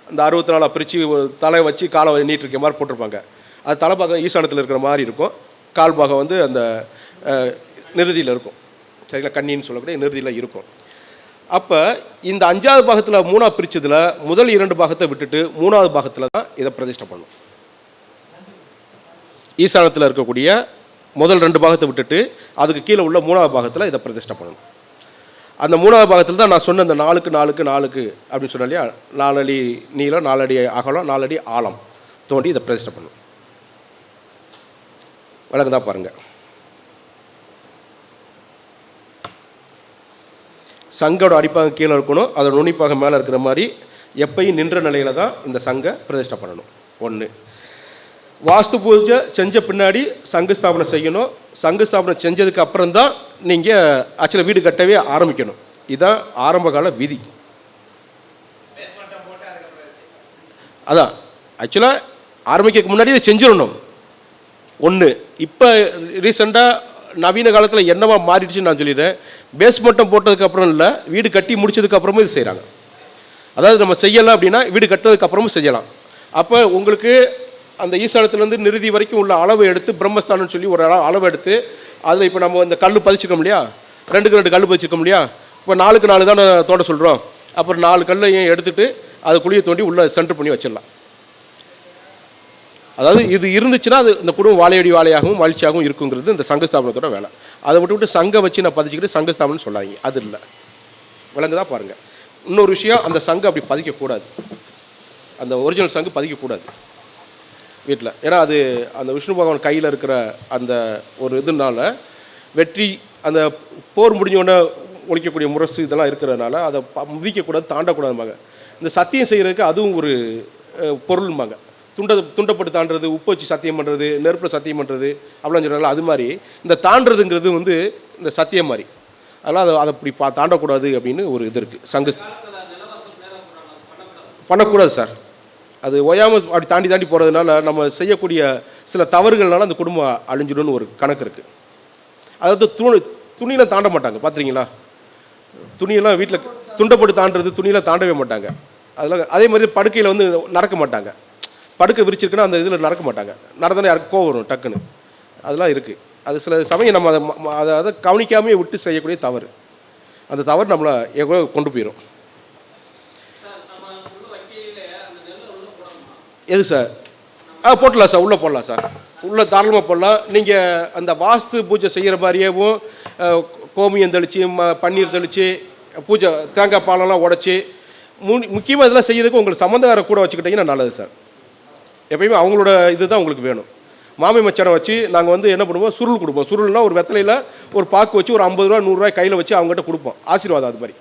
அந்த 64 பிரித்து தலை வச்சு காலை நீட்டிருக்க மாதிரி போட்டிருப்பாங்க. அது தலை பாகம் ஈசானத்தில் இருக்கிற மாதிரி இருக்கும், கால் பாகம் வந்து அந்த நிறுதியில் இருக்கும். சரிங்களா? கண்ணின்னு சொல்லக்கூடிய நிறுதியில் இருக்கும். அப்போ இந்த 5ஆவது பாகத்தில் 3ஆக பிரித்ததில் முதல் 2 பாகத்தை விட்டுட்டு 3ஆவது பாகத்தில் தான் இதை பிரதிஷ்டை பண்ணும். ஈசானத்தில் இருக்கக்கூடிய முதல் 2 பாகத்தை விட்டுட்டு அதுக்கு கீழே உள்ள 3ஆவது பாகத்தில் இதை பிரதிஷ்டை பண்ணணும். அந்த 3ஆவது பாகத்தில் தான் நான் சொன்ன இந்த 4க்கு 4க்கு 4 அப்படின்னு சொன்னேன் இல்லையா, 4 அடி நீளம், 4 அடி அகலம், 4 அடி ஆழம் தோண்டி இதை பிரதிஷ்டை பண்ணணும். வழக்கு தான் பாருங்கள். சங்கோட அடிப்பாக கீழே இருக்கணும், அதோட நுனிப்பாக மேலே இருக்கிற மாதிரி எப்பயும் நின்ற நிலையில் தான் இந்த சங்கை பிரதிஷ்டை பண்ணணும். 1. வாஸ்து பூஜை செஞ்ச பின்னாடி சங்கு ஸ்தாபனம் செய்யணும். சங்கு ஸ்தாபனம் செஞ்சதுக்கு அப்புறம் தான் நீங்கள் ஆக்சுவலாக வீடு கட்டவே ஆரம்பிக்கணும். இதுதான் ஆரம்பகால விதி. அதான் ஆக்சுவலாக ஆரம்பிக்கிறதுக்கு முன்னாடி இதை செஞ்சிடணும். 1. இப்போ ரீசெண்டாக நவீன காலத்தில் என்னவா மாறிடுச்சுன்னு நான் சொல்லிடுறேன். பேஸ்மெண்ட்டம் போட்டதுக்கப்புறம் இல்லை, வீடு கட்டி முடிச்சதுக்கப்புறமும் இது செய்கிறாங்க. அதாவது நம்ம செய்யலாம் அப்படின்னா வீடு கட்டுறதுக்கு அப்புறமும் செய்யலாம். அப்போ உங்களுக்கு அந்த ஈசானத்துலேருந்து நிறுதி வரைக்கும் உள்ள அளவு எடுத்து பிரம்மஸ்தானம்னு சொல்லி ஒரு அளவு எடுத்து அதில் இப்போ நம்ம இந்த கல் பதிச்சிருக்கோம் இல்லையா, 2க்கு 2 கல் பதிச்சிருக்கோம் இல்லையா, இப்போ 4க்கு 4 தான் தோண்ட சொல்கிறோம். அப்புறம் 4 கல்லையும் எடுத்துகிட்டு அது குழியை தோண்டி உள்ளே சென்டர் பண்ணி வச்சிடலாம். அதாவது இது இருந்துச்சுன்னா அது இந்த குடும்பம் வாழையடி வாழையாகவும் மகிழ்ச்சியாகவும் இருக்குங்கிறது இந்த சங்கஸ்தாபனத்தோட வேலை. அதை விட்டு சங்கம் வச்சு நான் பதிச்சுக்கிட்டு சங்கஸ்தாபனம் சொல்லாங்க, அது இல்லை. விலங்குதான் பாருங்கள். இன்னொரு விஷயம், அந்த சங்கம் அப்படி பதிக்கக்கூடாது, அந்த ஒரிஜினல் சங்கு பதிக்கக்கூடாது வீட்டில். ஏன்னா அது அந்த விஷ்ணு பகவான் கையில் இருக்கிற அந்த ஒரு இதனால வெற்றி, அந்த போர் முடிஞ்சோடனே ஒழிக்கக்கூடிய முரசு இதெல்லாம் இருக்கிறதுனால அதை மிதிக்கக்கூடாது, தாண்டக்கூடாதுமாங்க. இந்த சத்தியம் செய்கிறதுக்கு அதுவும் ஒரு பொருள்மாங்க. துண்டப்பட்டு தாண்டுறது, உப்பு வச்சு சத்தியம் பண்ணுறது, நெருப்பில் சத்தியம் பண்ணுறது அப்படிலாம் சொல்கிறாங்க. அது மாதிரி இந்த தாண்டுறதுங்கிறது வந்து இந்த சத்தியம் மாதிரி. அதனால் அதை அப்படி தாண்டக்கூடாது அப்படின்னு ஒரு இது இருக்குது. சங்கு பண்ணக்கூடாது சார். அது ஓயாமல் அப்படி தாண்டி தாண்டி போகிறதுனால நம்ம செய்யக்கூடிய சில தவறுகள்னால அந்த குடும்பம் அழிஞ்சிடும்னு ஒரு கணக்கு இருக்குது. அதாவது துணியில் தாண்ட மாட்டாங்க, பார்த்துறீங்களா? துணியெல்லாம் வீட்டில் துண்டப்பட்டு தாண்டுறது, துணியில் தாண்டவே மாட்டாங்க. அதெல்லாம் அதே மாதிரி படுக்கையில் வந்து நடக்க மாட்டாங்க. படுக்கை விரிச்சிருக்குன்னா அந்த இதில் நடக்க மாட்டாங்க. நடந்தாலும் யாருக்கு கோவம் வரும் டக்குன்னு. அதெல்லாம் இருக்குது. அது சில சமயம் நம்ம அதை கவனிக்காமே விட்டு செய்யக்கூடிய தவறு. அந்த தவறு நம்மளை எவ்வளோ கொண்டு போயிடும். எது சார்? போட்டலாம் சார், உள்ளே போடலாம் சார், உள்ளே தாராளமாக போடலாம். நீங்கள் அந்த வாஸ்து பூஜை செய்கிற மாதிரியேவும் கோமியம் தெளித்து பன்னீர் தெளித்து பூஜை தேங்காய் பாலெல்லாம் உடச்சி முக்கியமாக இதெல்லாம் செய்யறதுக்கு உங்களுக்கு சம்மந்தக்கார கூட வச்சுக்கிட்டிங்கன்னா நல்லது சார். எப்பயுமே அவங்களோட இது தான் உங்களுக்கு வேணும். மாமி மச்சானை வச்சு நாங்கள் வந்து என்ன பண்ணுவோம், சுருள் கொடுப்போம். சுருள்னால் ஒரு வெத்தலையில் ஒரு பாக்கு வச்சு ஒரு 50 ரூபா 100 ரூபாய் கையில் வச்சு அவங்ககிட்ட கொடுப்போம், ஆசீர்வாதம். அது மாதிரி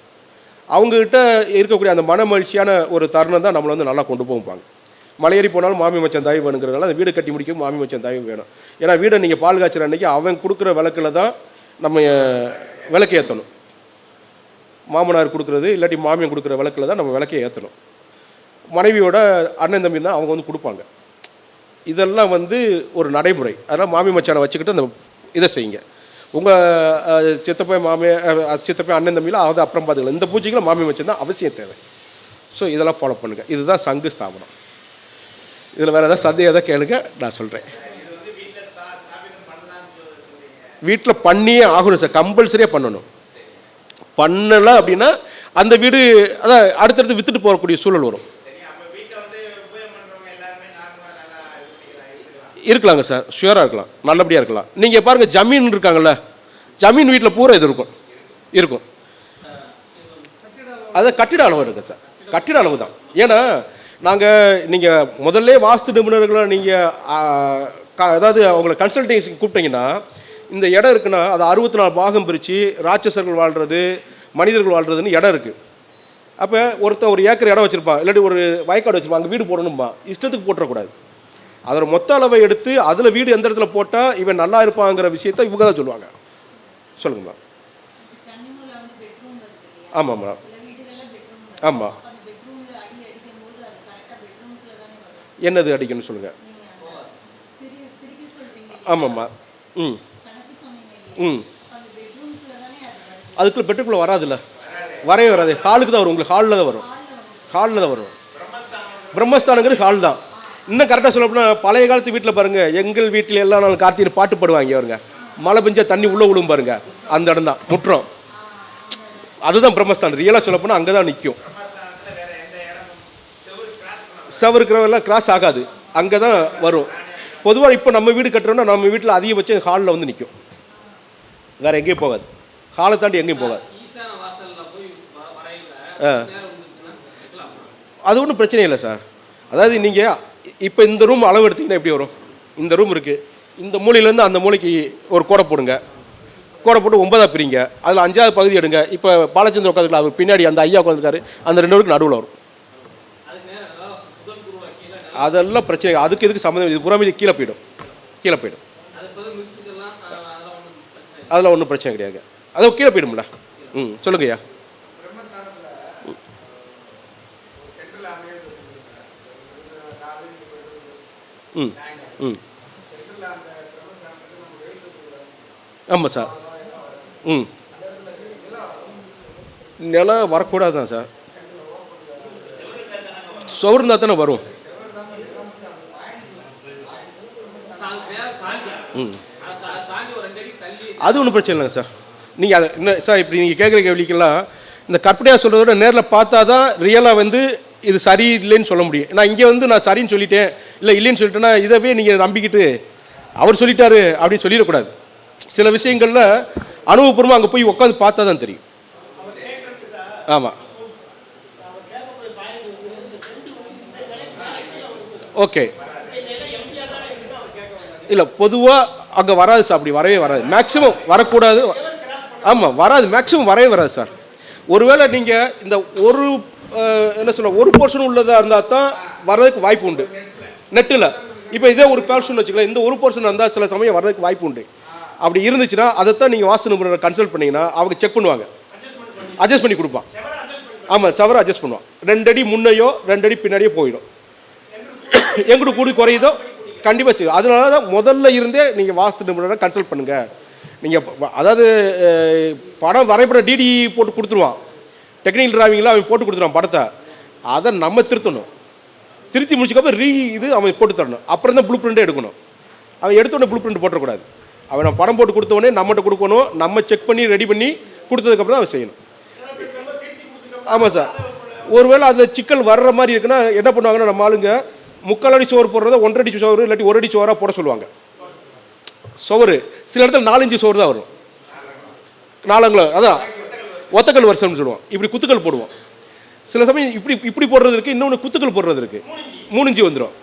அவங்ககிட்ட இருக்கக்கூடிய அந்த மன மகிழ்ச்சியான ஒரு தருணம் தான் நம்மளை வந்து நல்லா கொண்டு போவாங்க. மலையேறி போனாலும் மாமி மச்சான் தயவு வேணுங்கிறதுனால அந்த வீடு கட்டி முடிக்கும் மாமி மச்சான் தயவு வேணும். ஏன்னா வீடை நீங்கள் பால் காய்ச்சல் அன்றைக்கி அவன் கொடுக்குற விளக்கில் தான் நம்ம விளக்கு ஏற்றணும். மாமனார் கொடுக்குறது இல்லாட்டி மாமியார் கொடுக்குற விளக்கில் தான் நம்ம விளக்கே ஏற்றணும். மனைவியோட அண்ணன் தம்பி தான் அவங்க வந்து கொடுப்பாங்க. இதெல்லாம் வந்து ஒரு நடைமுறை. அதெல்லாம் மாமி மச்சானை வச்சுக்கிட்டு அந்த இதை செய்யுங்க. உங்கள் சித்தப்பை சித்தப்பை அண்ணன் தம்பியில் அதை அப்புறம் பார்த்துக்கலாம். இந்த பூஜைகளை மாமி மச்சான் தான் அவசியம் தேவை. ஸோ இதெல்லாம் ஃபாலோ பண்ணுங்கள். இதுதான் சங்கு ஸ்தாபனம். இதில் வேறு ஏதாவது சந்தேகம் எதாவது கேளுங்க, நான் சொல்கிறேன். வீட்டில் பண்ணியே ஆகணும் சார், கம்பல்சரியாக பண்ணணும். பண்ணலை அப்படின்னா அந்த வீடு அதான் அடுத்தடுத்து விற்றுட்டு போகக்கூடிய சூழல் வரும். இருக்கலாங்க சார், ஷுவராக இருக்கலாம், நல்லபடியாக இருக்கலாம். நீங்கள் பாருங்கள், ஜமீன் இருக்காங்கல்ல, ஜமீன் வீட்டில் பூரா இது இருக்கும். அது கட்டிட அளவு இருக்குது சார், கட்டிட அளவு தான். ஏன்னா நீங்கள் முதல்ல வாஸ்து நிபுணர்களை நீங்கள் அதாவது அவங்களை கன்சல்டேஷன் கூப்பிட்டீங்கன்னா, இந்த இடம் இருக்குன்னா அது 64 பாகம் பிரித்து ராட்சசர்கள் வாழ்கிறது, மனிதர்கள் வாழ்கிறதுன்னு இடம் இருக்குது. அப்போ ஒருத்தர் ஒரு ஏக்கர் இடம் வச்சுருப்பான், இல்லாட்டி ஒரு வயக்காடு வச்சுருப்பான், அங்கே வீடு போடணும்பா, இஷ்டத்துக்கு போட்டுறக்கூடாது. அதோட மொத்த அளவை எடுத்து அதில் வீடு எந்த இடத்துல போட்டால் இவன் நல்லா இருப்பாங்கிற விஷயத்த இவங்க தான் சொல்லுவாங்க. சொல்லுங்கம்மா. ஆமாம்மா, ஆமாம். என்னது அடிக்கணும்னு சொல்லுங்கள். ஆமாம்மா. அதுக்குள்ளே பெட்டுக்குள்ளே வராதுல்ல, வரவே வராது. ஹாலுக்கு தான் வரும், உங்களுக்கு ஹாலில் தான் வரும், ஹாலில் தான் வரும். பிரம்மஸ்தானங்கிறது ஹால் தான். இன்னும் கரெக்டாக சொல்ல போனால் பழைய காலத்து வீட்டில் பாருங்கள், எங்கள் வீட்டில் எல்லா நாள் கார்த்திகை பாட்டு பாடுவாங்க பாருங்க, மழை பெஞ்சா தண்ணி உள்ளே விழும் பாருங்க, அந்த இடம் தான் முற்றம். அதுதான் பிரம்மஸ்தானம். ரியலாக சொல்ல போனால் அங்கே தான் நிற்கும். சவருக்கிறவெல்லாம் கிராஸ் ஆகாது, அங்கே தான் வரும். பொதுவாக இப்போ நம்ம வீடு கட்டுறோன்னா நம்ம வீட்டில் அதிகபட்சம் ஹாலில் வந்து நிற்கும், வேறு எங்கேயும் போகாது, ஹாலை தாண்டி எங்கேயும் போகாது. அது ஒன்றும் பிரச்சனை இல்லை சார். அதாவது நீங்கள் இப்போ இந்த ரூம் அளவு எடுத்திங்கன்னா எப்படி வரும், இந்த ரூம் இருக்குது, இந்த மூலையிலேருந்து அந்த மூலைக்கு ஒரு கோடை போடுங்க, கோடை போட்டு 9ஆக பிரிங்க, அதில் 5வது பகுதி எடுங்க. இப்போ பாலச்சந்திர உட்காந்துக்கலாம், அவர் பின்னாடி அந்த ஐயா உட்காந்துருக்காரு, அந்த 2 பேருக்கு நடுவில் வரும். அதெல்லாம் பிரச்சனை, அதுக்கு எதுக்கு சம்மந்தம், இது புறாமே கீழே போயிடும். அதெல்லாம் ஒன்றும் பிரச்சனை கிடையாது, அது கீழே போயிடும்ல. சொல்லுங்கய்யா. ஆமாம் சார். நிலம் வரக்கூடாது தான் சார். சுவர் இருந்தால் தானே வரும். ம், அது ஒன்றும் பிரச்சனை இல்லைங்க சார். நீங்கள் அதை என்ன சார் இப்படி நீங்கள் கேட்குற கேள்விக்கெல்லாம் இந்த கற்பனையாக சொல்கிறத விட நேரில் பார்த்தா தான் ரியலாக வந்து இது சரி இல்லைன்னு சொல்ல முடியும். நான் இங்கே வந்து நான் சரின்னு சொல்லிட்டேன் இல்லை இல்லைன்னு சொல்லிட்டேன்னா இதவே நீங்கள் நம்பிக்கிட்டு அவர் சொல்லிட்டாரு அப்படின்னு சொல்லிடக்கூடாது. சில விஷயங்களில் அனுபவபூர்வமாக அங்கே போய் உட்காந்து பார்த்தா தான் தெரியும். ஆமாம், ஓகே. இல்லை பொதுவாக அங்கே வராது சார், அப்படி வரவே வராது, மேக்ஸிமம் வரக்கூடாது. ஆமாம் வராது, மேக்ஸிமம் வரவே வராது சார். ஒருவேளை நீங்கள் இந்த ஒரு என்ன சொல்ல ஒரு போர்ஷன் உள்ளதாக இருந்தால் தான் வர்றதுக்கு வாய்ப்பு உண்டு நெட்டில். இப்போ இதே ஒரு போர்ஷன் வச்சுக்கலாம், இந்த ஒரு போர்ஷன் இருந்தால் சில சமயம் வர்றதுக்கு வாய்ப்பு உண்டு. அப்படி இருந்துச்சுன்னா அதைத்தான் நீங்கள் வாஸ்து நிபுணரை கன்சல்ட் பண்ணிங்கன்னா அவங்க செக் பண்ணுவாங்க, அட்ஜஸ்ட் பண்ணி கொடுப்பான். ஆமாம், சவரை அட்ஜஸ்ட் பண்ணுவான். 2 அடி முன்னையோ 2 அடி பின்னாடியோ போயிடும். எங்கிட்ட கூடி குறையுதோ கண்டிப்பாக செய்யும். அதனால தான் முதல்ல இருந்தே நீங்கள் வாஸ்து நிபுணரை கன்சல்ட் பண்ணுங்கள். நீங்கள் அதாவது படம் வரைபட டிடி போட்டு கொடுத்துருவான், டெக்னிக்கல் டிராவிங்கில் அவன் போட்டு கொடுத்துருவான் படத்தை. அதை நம்ம திருத்தணும், திருத்தி முடிச்சுக்கப்போ இது அவன் போட்டு தரணும். அப்புறம் தான் ப்ளூ பிரிண்ட்டே எடுக்கணும். அவன் எடுத்தோடனே ப்ளூ பிரிண்ட் போட்டக்கூடாது. அவன் நம்ம படம் போட்டு கொடுத்தவொடனே நம்மகிட்ட கொடுக்கணும், நம்ம செக் பண்ணி ரெடி பண்ணி கொடுத்ததுக்கப்புறம் தான் அவன் செய்யணும். ஆமாம் சார். ஒருவேளை அதில் சிக்கல் வர்ற மாதிரி இருக்குன்னா என்ன பண்ணுவாங்கன்னா நம்ம ஆளுங்க 3/4 அடி சோறு போடுறத 1.5 அடி சோறு இல்லாட்டி 1 அடி சோறாக போட சொல்லுவாங்க. சோறு சில இடத்துல 4 இன்ச்சு சோறு தான் வரும், 4 அங்குலம், அதான் ஒத்தக்கல் வருஷம்னு சொல்லுவோம். இப்படி குத்துக்கள் போடுவோம். சில சமயம் இப்படி போடுறது இருக்குது, இன்னொன்று குத்துக்கள் போடுறது இருக்குது, 3 இன்ச்சு வந்துடும்.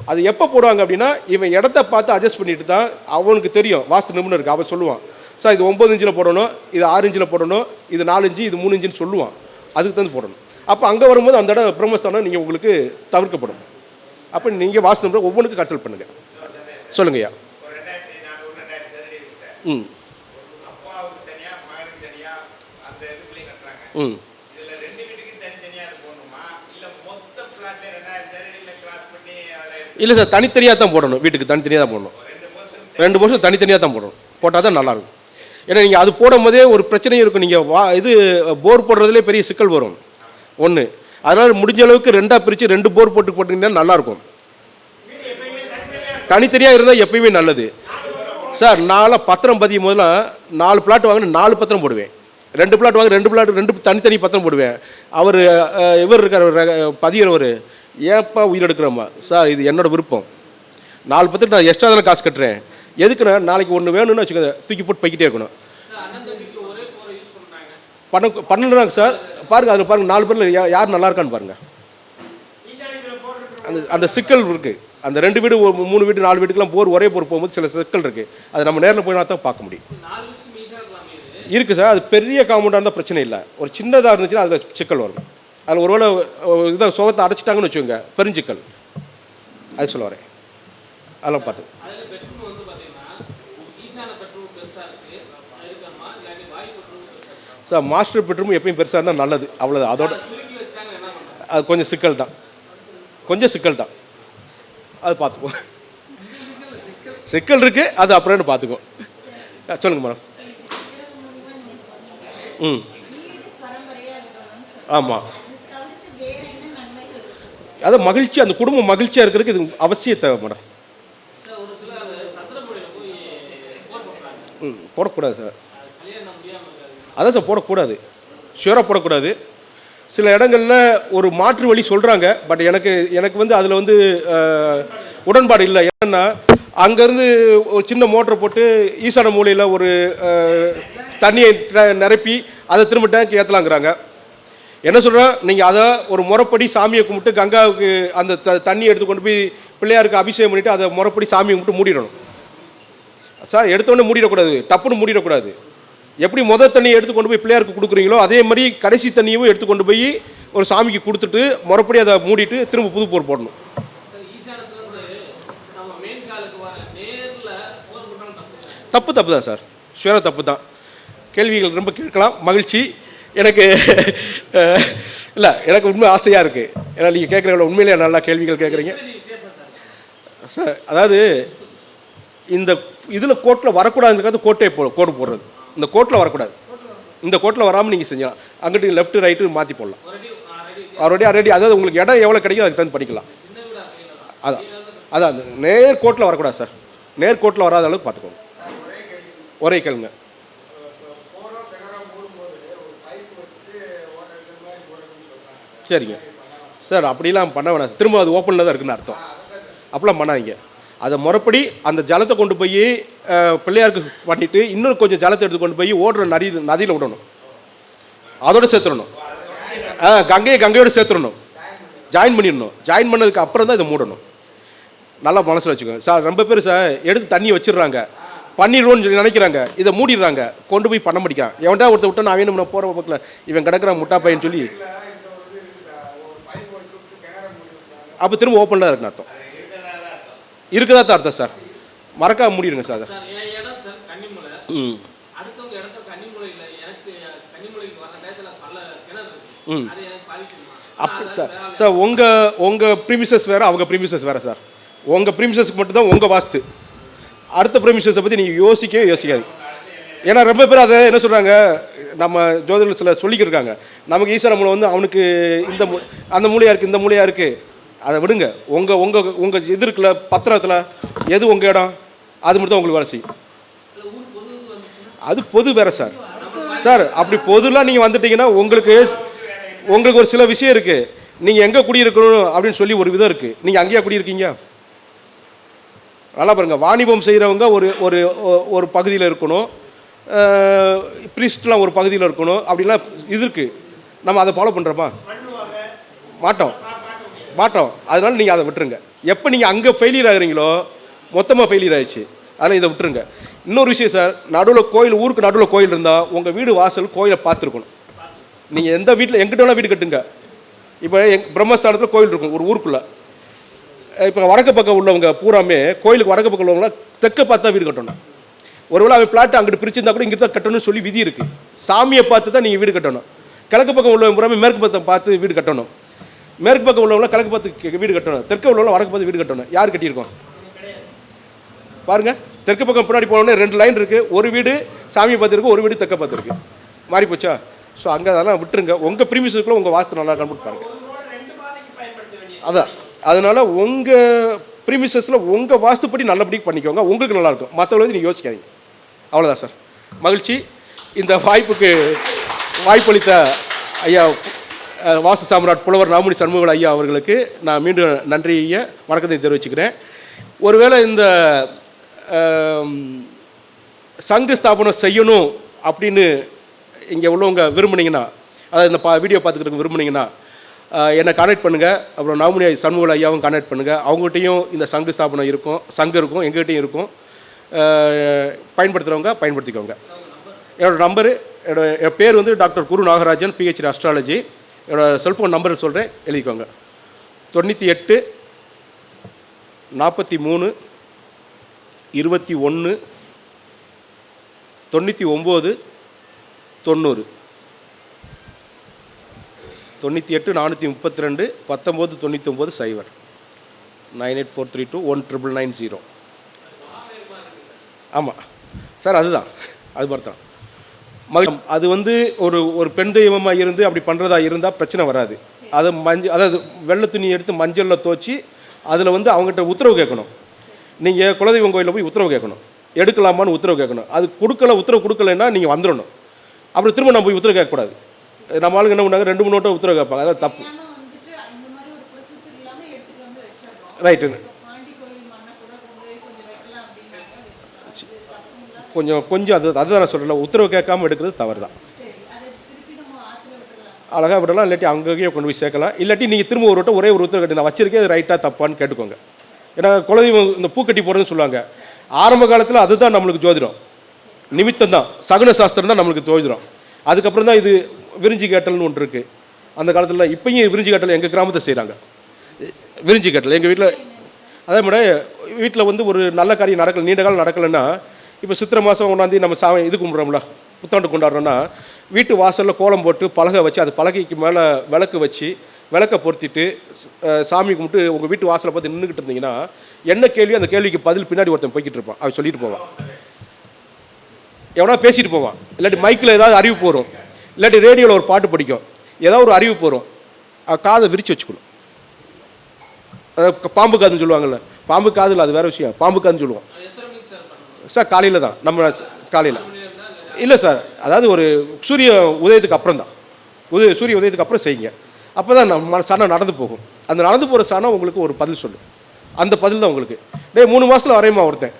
அது எப்போ போடுவாங்க அப்படின்னா இவன் இடத்த பார்த்து அட்ஜஸ்ட் பண்ணிட்டு தான் அவனுக்கு தெரியும். வாஸ்து நிபுணருக்கு அவன் சொல்லுவான், சார் இது 9 இன்ச்சில் போடணும், இது 6 இன்ச்சில் போடணும், இது 4 இன்ச்சு, இது 3 இன்ச்சுன்னு சொல்லுவான். அதுக்கு தான் போடணும். அப்போ அங்கே வரும்போது அந்த இடம் பிரம்மஸ்தானம் நீங்கள் உங்களுக்கு தவிர்க்கப்படும். அப்போ நீங்கள் வாஸ்து நிபுணர் ஒவ்வொன்றுக்கும் கன்சல்ட் பண்ணுங்கள். சொல்லுங்கய்யா. ம் ம் இல்லை சார், தனித்தனியாக தான் போடணும். வீட்டுக்கு தனித்தனியாக தான் போடணும். 2 போர்ஷன் தனித்தனியாக தான் போடணும். போட்டால் தான் நல்லாயிருக்கும். ஏன்னா நீங்கள் அது போடும் போதே ஒரு பிரச்சனையும் இருக்கும். நீங்கள் இது போர் போடுறதுலே பெரிய சிக்கல் வரும் ஒன்று. அதனால் முடிஞ்ச அளவுக்கு 2ஆக பிரித்து 2 போர் போட்டிங்கன்னா நல்லாயிருக்கும். தனித்தனியாக இருந்தால் எப்பயுமே நல்லது சார். நான்லாம் பத்திரம் பதியும் போதெல்லாம் 4 பிளாட் வாங்கினா 4 பத்திரம் போடுவேன். 2 பிளாட் வாங்க 2 பிளாட் 2 தனித்தனி பத்திரம் போடுவேன். அவர் இவர் இருக்கார் பதிகிறவர், ஏன்ப்பா உயிர் எடுக்கிறோம்மா சார், இது என்னோடய விருப்பம். 4 பத்திரம் நான் எக்ஸ்ட்ரா தானே காசு கட்டுறேன், எதுக்குண்ணா நாளைக்கு ஒன்று வேணும்னு வச்சுக்கோங்க, தூக்கி போட்டு போய்கிட்டே இருக்கணும். பண்ணுறாங்க சார். பாருங்கள் அதில் பாருங்கள் 4 பேரில் யார் நல்லா இருக்கான்னு பாருங்கள். அந்த சிக்கல் இருக்குது. அந்த 2 வீடு 3 வீடு 4 வீட்டுக்கெல்லாம் ஒரே போர் போகும்போது சில சிக்கல் இருக்குது. அதை நம்ம நேரில் போய் தான் பார்க்க முடியும். இருக்குது சார். அது பெரிய காம்பவுண்டாக இருந்தால் பிரச்சனை இல்லை. ஒரு சின்னதாக இருந்துச்சுன்னா அதில் சிக்கல் வரும். அதில் ஒருவேளை இதை சோகத்தை அடைச்சிட்டாங்கன்னு வச்சுக்கோங்க, பெருஞ்சிக்கல். அது சொல்ல வரேன். அதெல்லாம் பார்த்து சார் மாஸ்டர் பெட்ரூம் எப்பயும் பெருசாக இருந்தால் நல்லது, அவ்வளோதான். அதோட அது கொஞ்சம் சிக்கல் தான், கொஞ்சம் சிக்கல் தான். அது பார்த்துக்குவோம். சிக்கல் இருக்குது, அது அப்புறம் பார்த்துக்குவோம். சொல்லுங்கள் மேடம். ம் ஆமாம், அதான் மகிழ்ச்சி, அந்த குடும்பம் மகிழ்ச்சியாக இருக்கிறதுக்கு இது அவசியம் தேவை மேடம். ம் போடக்கூடாது சார். அதான் சார் போடக்கூடாது, ஷுவராக போடக்கூடாது. சில இடங்களில் ஒரு மாற்று வழி சொல்கிறாங்க. பட் எனக்கு வந்து அதில் வந்து உடன்பாடு இல்லை. என்னென்னா அங்கேருந்து ஒரு சின்ன மோட்டரை போட்டு ஈசான மூலையில் ஒரு தண்ணியை நிரப்பி அதை திரும்ப டேங்க் ஏற்றலாங்கிறாங்க. என்ன சொல்கிறேன், நீங்கள் அதை ஒரு முறைப்படி சாமியை கும்பிட்டு கங்காவுக்கு அந்த தண்ணியை எடுத்து கொண்டு போய் பிள்ளையாருக்கு அபிஷேகம் பண்ணிவிட்டு அதை முறைப்படி சாமியை கும்பிட்டு மூடிடணும் சார். எடுத்தோடனே மூடிடக்கூடாது, டப்புன்னு மூடிடக்கூடாது. எப்படி முதல் தண்ணியை எடுத்து கொண்டு போய் பிள்ளையாருக்கு கொடுக்குறீங்களோ அதே மாதிரி கடைசி தண்ணியும் எடுத்து கொண்டு போய் ஒரு சாமிக்கு கொடுத்துட்டு முறைப்படி அதை மூடிட்டு திரும்ப புது போர் போடணும். தப்பு தான் சார், ஷுவராக தப்பு தான். கேள்விகள் ரொம்ப கேட்கலாம், மகிழ்ச்சி. எனக்கு இல்லை, எனக்கு உண்மை ஆசையாக இருக்குது. ஏன்னா நீங்கள் கேட்குறவங்கள உண்மையிலேயே நல்லா கேள்விகள் கேட்குறீங்க சார். அதாவது இந்த இதில் கோர்ட்டில் வரக்கூடாதுங்கிறது கோட்டை கோடு போடுறது. இந்த கோர்ட்டில் வரக்கூடாது, இந்த கோர்ட்டில் வராமல் நீங்கள் செஞ்சலாம். அங்கிட்டு லெஃப்ட் ரைட்டு மாற்றி போடலாம். ஆல்ரெடி அதாவது உங்களுக்கு இடம் எவ்வளோ கிடைக்கும் அதுக்கு தகுந்து படிக்கலாம். அதான் அதான் அந்த நேர்கோட்டில் வரக்கூடாது சார், நேர்கோட்டில் வராத அளவுக்கு பார்த்துக்கோங்க. ஒரே கேளுங்க. சரிங்க சார், அப்படிலாம் பண்ண வேணாம் சார், திரும்ப அது ஓப்பனில் தான் இருக்குன்னு அர்த்தம். அப்படிலாம் பண்ணாதீங்க. அதை முறைப்படி அந்த ஜலத்தை கொண்டு போய் பிள்ளையாருக்கு பண்ணிவிட்டு இன்னொரு கொஞ்சம் ஜலத்தை எடுத்து கொண்டு போய் ஓடுற நதியில் விடணும், அதோடு சேர்த்துடணும். கங்கையோடு சேர்த்துடணும், ஜாயின் பண்ணிடணும். ஜாயின் பண்ணதுக்கு அப்புறம் தான் இதை மூடணும். நல்லா மனசில் வச்சுக்கோங்க சார். ரொம்ப பேர் சார் எடுத்து தண்ணி வச்சிடுறாங்க, பண்ணிடுவோன்னு சொல்லி நினைக்கிறாங்க, இதை மூடிடுறாங்க, கொண்டு போய் பண்ண முடிக்கான். எவன்டா ஒருத்தர் விட்டா நான் வேணும் போகிற பக்கத்தில் இவன் கிடக்கிறான் முட்டா பையன் சொல்லி அப்போ திரும்ப ஓப்பனில் இருக்குன்னு அர்த்தம். இருக்குதா தான் அர்த்தம் சார். மறக்காம மூடிடுங்க சார். அப்படி சார் சார் உங்கள் ப்ரீமிசஸ் வேறு, அவங்க ப்ரீமிசஸ் வேறு சார். உங்கள் ப்ரீமிசஸ்க்கு மட்டும்தான் உங்கள் வாஸ்து, அடுத்த ப்ரீமிசஸை பற்றி நீங்கள் யோசிக்காது. ஏன்னா ரொம்ப பேர் அதை என்ன சொல்கிறாங்க, நம்ம ஜோதிடத்தில் சொல்லிக்கிருக்காங்க, நமக்கு ஈஸ்வர மூலம் வந்து அவனுக்கு இந்த அந்த மூலையாக இருக்குது இந்த மூலையாக இருக்குது, அதை விடுங்க. உங்கள் இது இருக்குல்ல பத்திரத்தில் எது உங்கள் இடம் அது மட்டும் தான் உங்களுக்கு வேலை செய்யும். அது பொது வேறு சார். சார் அப்படி பொதுலாம் நீங்கள் வந்துட்டீங்கன்னா உங்களுக்கு ஒரு சில விஷயம் இருக்குது. நீங்கள் எங்கே குடியிருக்கணும் அப்படின்னு சொல்லி ஒரு விதம் இருக்குது. நீங்கள் அங்கேயா குடியிருக்கீங்க? நல்லா பாருங்கள், வாணிபம் செய்கிறவங்க ஒரு ஒரு பகுதியில் இருக்கணும், ப்ரீஸ்ட்லாம் ஒரு பகுதியில் இருக்கணும், அப்படிலாம் இது இருக்குது. நம்ம அதை ஃபாலோ பண்ணுறோமா? மாட்டோம். அதனால் நீங்கள் அதை விட்டுருங்க. எப்போ நீங்கள் அங்கே ஃபெயிலியர் ஆகுறீங்களோ மொத்தமாக ஃபெயிலியர் ஆகிடுச்சு, அதனால் இதை விட்டுருங்க. இன்னொரு விஷயம் சார், நடுவில் கோயில், ஊருக்கு நடுவில் கோயில் இருந்தால் உங்கள் வீடு வாசல் கோயிலை பார்த்துருக்கணும். நீங்கள் எந்த வீட்டில் எங்கிட்ட வேணால் வீடு கட்டுங்க. இப்போ பிரம்மஸ்தானத்தில் கோயில் இருக்கும் ஒரு ஊருக்குள்ளே. இப்போ வடக்கு பக்கம் உள்ளவங்க பூராமே கோயிலுக்கு வடக்கு பக்கம் உள்ளவங்களாம் தெற்க பார்த்து தான் வீடு கட்டணும். ஒருவேளை அவன் பிளாட்டு அங்கிட்டு பிரிச்சிருந்தா கூட இங்கிட்ட தான் கட்டணும்னு சொல்லி விதி இருக்குது. சாமியை பார்த்து தான் நீங்கள் வீடு கட்டணும். கிழக்கு பக்கம் உள்ளவங்க பூராமே மேற்கு பக்கம் பார்த்து வீடு கட்டணும். மேற்கு பக்கம் உள்ளவங்கள கிழக்கு பார்த்து வீடு கட்டணும். தெற்கு உள்ளவங்கள வடக்கு பார்த்து வீடு கட்டணும். யார் கட்டியிருக்கோம் பாருங்கள். தெற்கு பக்கம் பின்னாடி போனோடனே 2 லைன் இருக்குது. ஒரு வீடு சாமியை பார்த்துருக்கு, ஒரு வீடு தெற்க பார்த்துருக்கு. மாறி போச்சா? ஸோ அங்கே அதெல்லாம் விட்டுருங்க. உங்கள் ப்ரீமிசஸ்க்குள்ள உங்கள் வாஸ்து நல்லா கண்டுபிடி பாருங்கள். அதான் அதனால் உங்கள் ப்ரீமிசஸில் உங்கள் வாஸ்துப்படி நல்லபடி பண்ணிக்கோங்க, உங்களுக்கு நல்லாயிருக்கும். மற்றவங்களுக்கு நீங்கள் யோசிக்காதீங்க. அவ்வளோதான் சார். மகிழ்ச்சி. இந்த வாய்ப்பளித்த ஐயா வாஸ்து சாம்ராட் புலவர் நாமுனி சண்முகவேல் ஐயா அவர்களுக்கு நான் மீண்டும் நன்றியை வணக்கத்தை தெரிவிச்சுக்கிறேன். ஒருவேளை இந்த சங்கு ஸ்தாபனம் செய்யணும் அப்படின்னு இங்கே உள்ளவங்க விரும்புனீங்கன்னா, அதாவது இந்த வீடியோ பார்த்துக்கிறதுக்கு விரும்புனீங்கன்னா என்னை கான்டாக்ட் பண்ணுங்கள். அப்புறம் நாமுனி சண்முகவேல் ஐயாவும் கான்டாக்ட் பண்ணுங்கள். அவங்ககிட்டையும் இந்த சங்கு ஸ்தாபனம் இருக்கும், சங்கு இருக்கும், எங்கள்கிட்டையும் இருக்கும். பயன்படுத்துகிறவங்க பயன்படுத்திக்கோங்க. என்னோடய நம்பரு, என் பேர் வந்து டாக்டர் குரு நாகராஜன், PhD அஸ்ட்ராலஜி. என்னோடய செல்ஃபோன் நம்பர் சொல்கிறேன், எழுதிக்கோங்க. 98 43 21 99 90. 98 432 19 99 0 98432 1990. ஆமாம் சார், அதுதான் அது மாதிரி தான். அது வந்து ஒரு பெண் தெய்வமாக இருந்து அப்படி பண்ணுறதா இருந்தால் பிரச்சனை வராது. அதை அதாவது வெள்ளை துணி எடுத்து மஞ்சளில் துவச்சி அதில் வந்து அவங்ககிட்ட உத்தரவு கேட்கணும். நீங்கள் குலதெய்வம் கோயிலில் போய் உத்தரவு கேட்கணும், எடுக்கலாமான்னு உத்தரவு கேட்கணும். அது உத்தரவு கொடுக்கலைன்னா நீங்கள் வந்துடணும். அப்புறம் திரும்ப நம்ம போய் உத்தரவு கேட்கக்கூடாது. நம்ம ஆளுங்க என்ன பண்ணாங்க, 2 3 நோட்டை உத்தரவு கேட்பாங்க, அதாவது தப்பு. ரைட்டு. கொஞ்சம் அதுதான் நான் சொல்லலை, உத்தரவு கேட்காம எடுக்கிறது தவறு தான். அழகாக விடலாம், இல்லாட்டி அங்கேயே கொண்டு போய் சேர்க்கலாம். இல்லாட்டி நீங்கள் திரும்ப ஒரே ஒரு உத்தரவு கட்டி நான் வச்சிருக்கேன், அது ரைட்டாக தப்பான்னு கேட்டுக்கோங்க. ஏன்னா குலதெய்வம் இந்த பூக்கட்டி போடுறதுன்னு சொல்லுவாங்க. ஆரம்ப காலத்தில் அதுதான் நம்மளுக்கு ஜோதிடம், நிமித்தம் தான், சகுன சாஸ்திரம் தான் நம்மளுக்கு ஜோதிடம். அதுக்கப்புறம் தான் இது விரிஞ்சி கேட்டல்னு ஒன்று இருக்குது. அந்த காலத்தில் இப்போயும் விரிஞ்சி கேட்டல் எங்கள் கிராமத்தை செய்கிறாங்க. விரிஞ்சி கேட்டல் எங்கள் வீட்டில் அதே மாதிரி வீட்டில் வந்து ஒரு நல்ல காரியம் நடக்கலை, நீண்ட காலம் நடக்கலைன்னா, இப்போ சித்திரை மாதம் 1ஆம் நம்ம இது கும்பிட்றோம்ல, புத்தாண்டு கொண்டாடுறோன்னா வீட்டு வாசலில் கோலம் போட்டு பலகை வச்சு அது பலகைக்கு மேலே விளக்கு வச்சு விளக்கை பொருத்திட்டு சாமி கும்பிட்டு உங்கள் வீட்டு வாசலை பார்த்து நின்றுக்கிட்டு இருந்தீங்கன்னா என்ன கேள்வி, அந்த கேள்விக்கு பதில் பின்னாடி ஒருத்தன் போய்கிட்டு இருப்பான். அவன் சொல்லிட்டு போவான், எவனா பேசிட்டு போவான், இல்லாட்டி மைக்கில் ஏதாவது அறிவிப்பு வரும், இல்லாட்டி ரேடியோவில் ஒரு பாட்டு படிக்கும், ஏதாவது ஒரு அறிவிப்பு வரும். காதை விரித்து வச்சுக்கணும். பாம்பு காதுன்னு சொல்லுவாங்கள்ல, பாம்பு காதில் அது வேறு விஷயம், பாம்பு காதுன்னு சொல்லுவோம் சார். காலையில் தான், நம்ம காலையில் இல்லை சார், அதாவது ஒரு சூரிய உதயத்துக்கு அப்புறம் தான், சூரிய உதயத்துக்கு அப்புறம் செய்யுங்க. அப்போ தான் நம்ம சனம் நடந்து போகும். அந்த நடந்து போகிற சனம் உங்களுக்கு ஒரு பதில் சொல்லும். அந்த பதில் தான் உங்களுக்கு 3 மாதத்தில் வரையுமா ஒருத்தன்,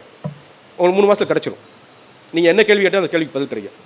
ஒரு 3 மாதத்தில் கிடச்சிரும். நீங்கள் என்ன கேள்வி கேட்டால் அந்த கேள்விக்கு பதில் கிடைக்கும்.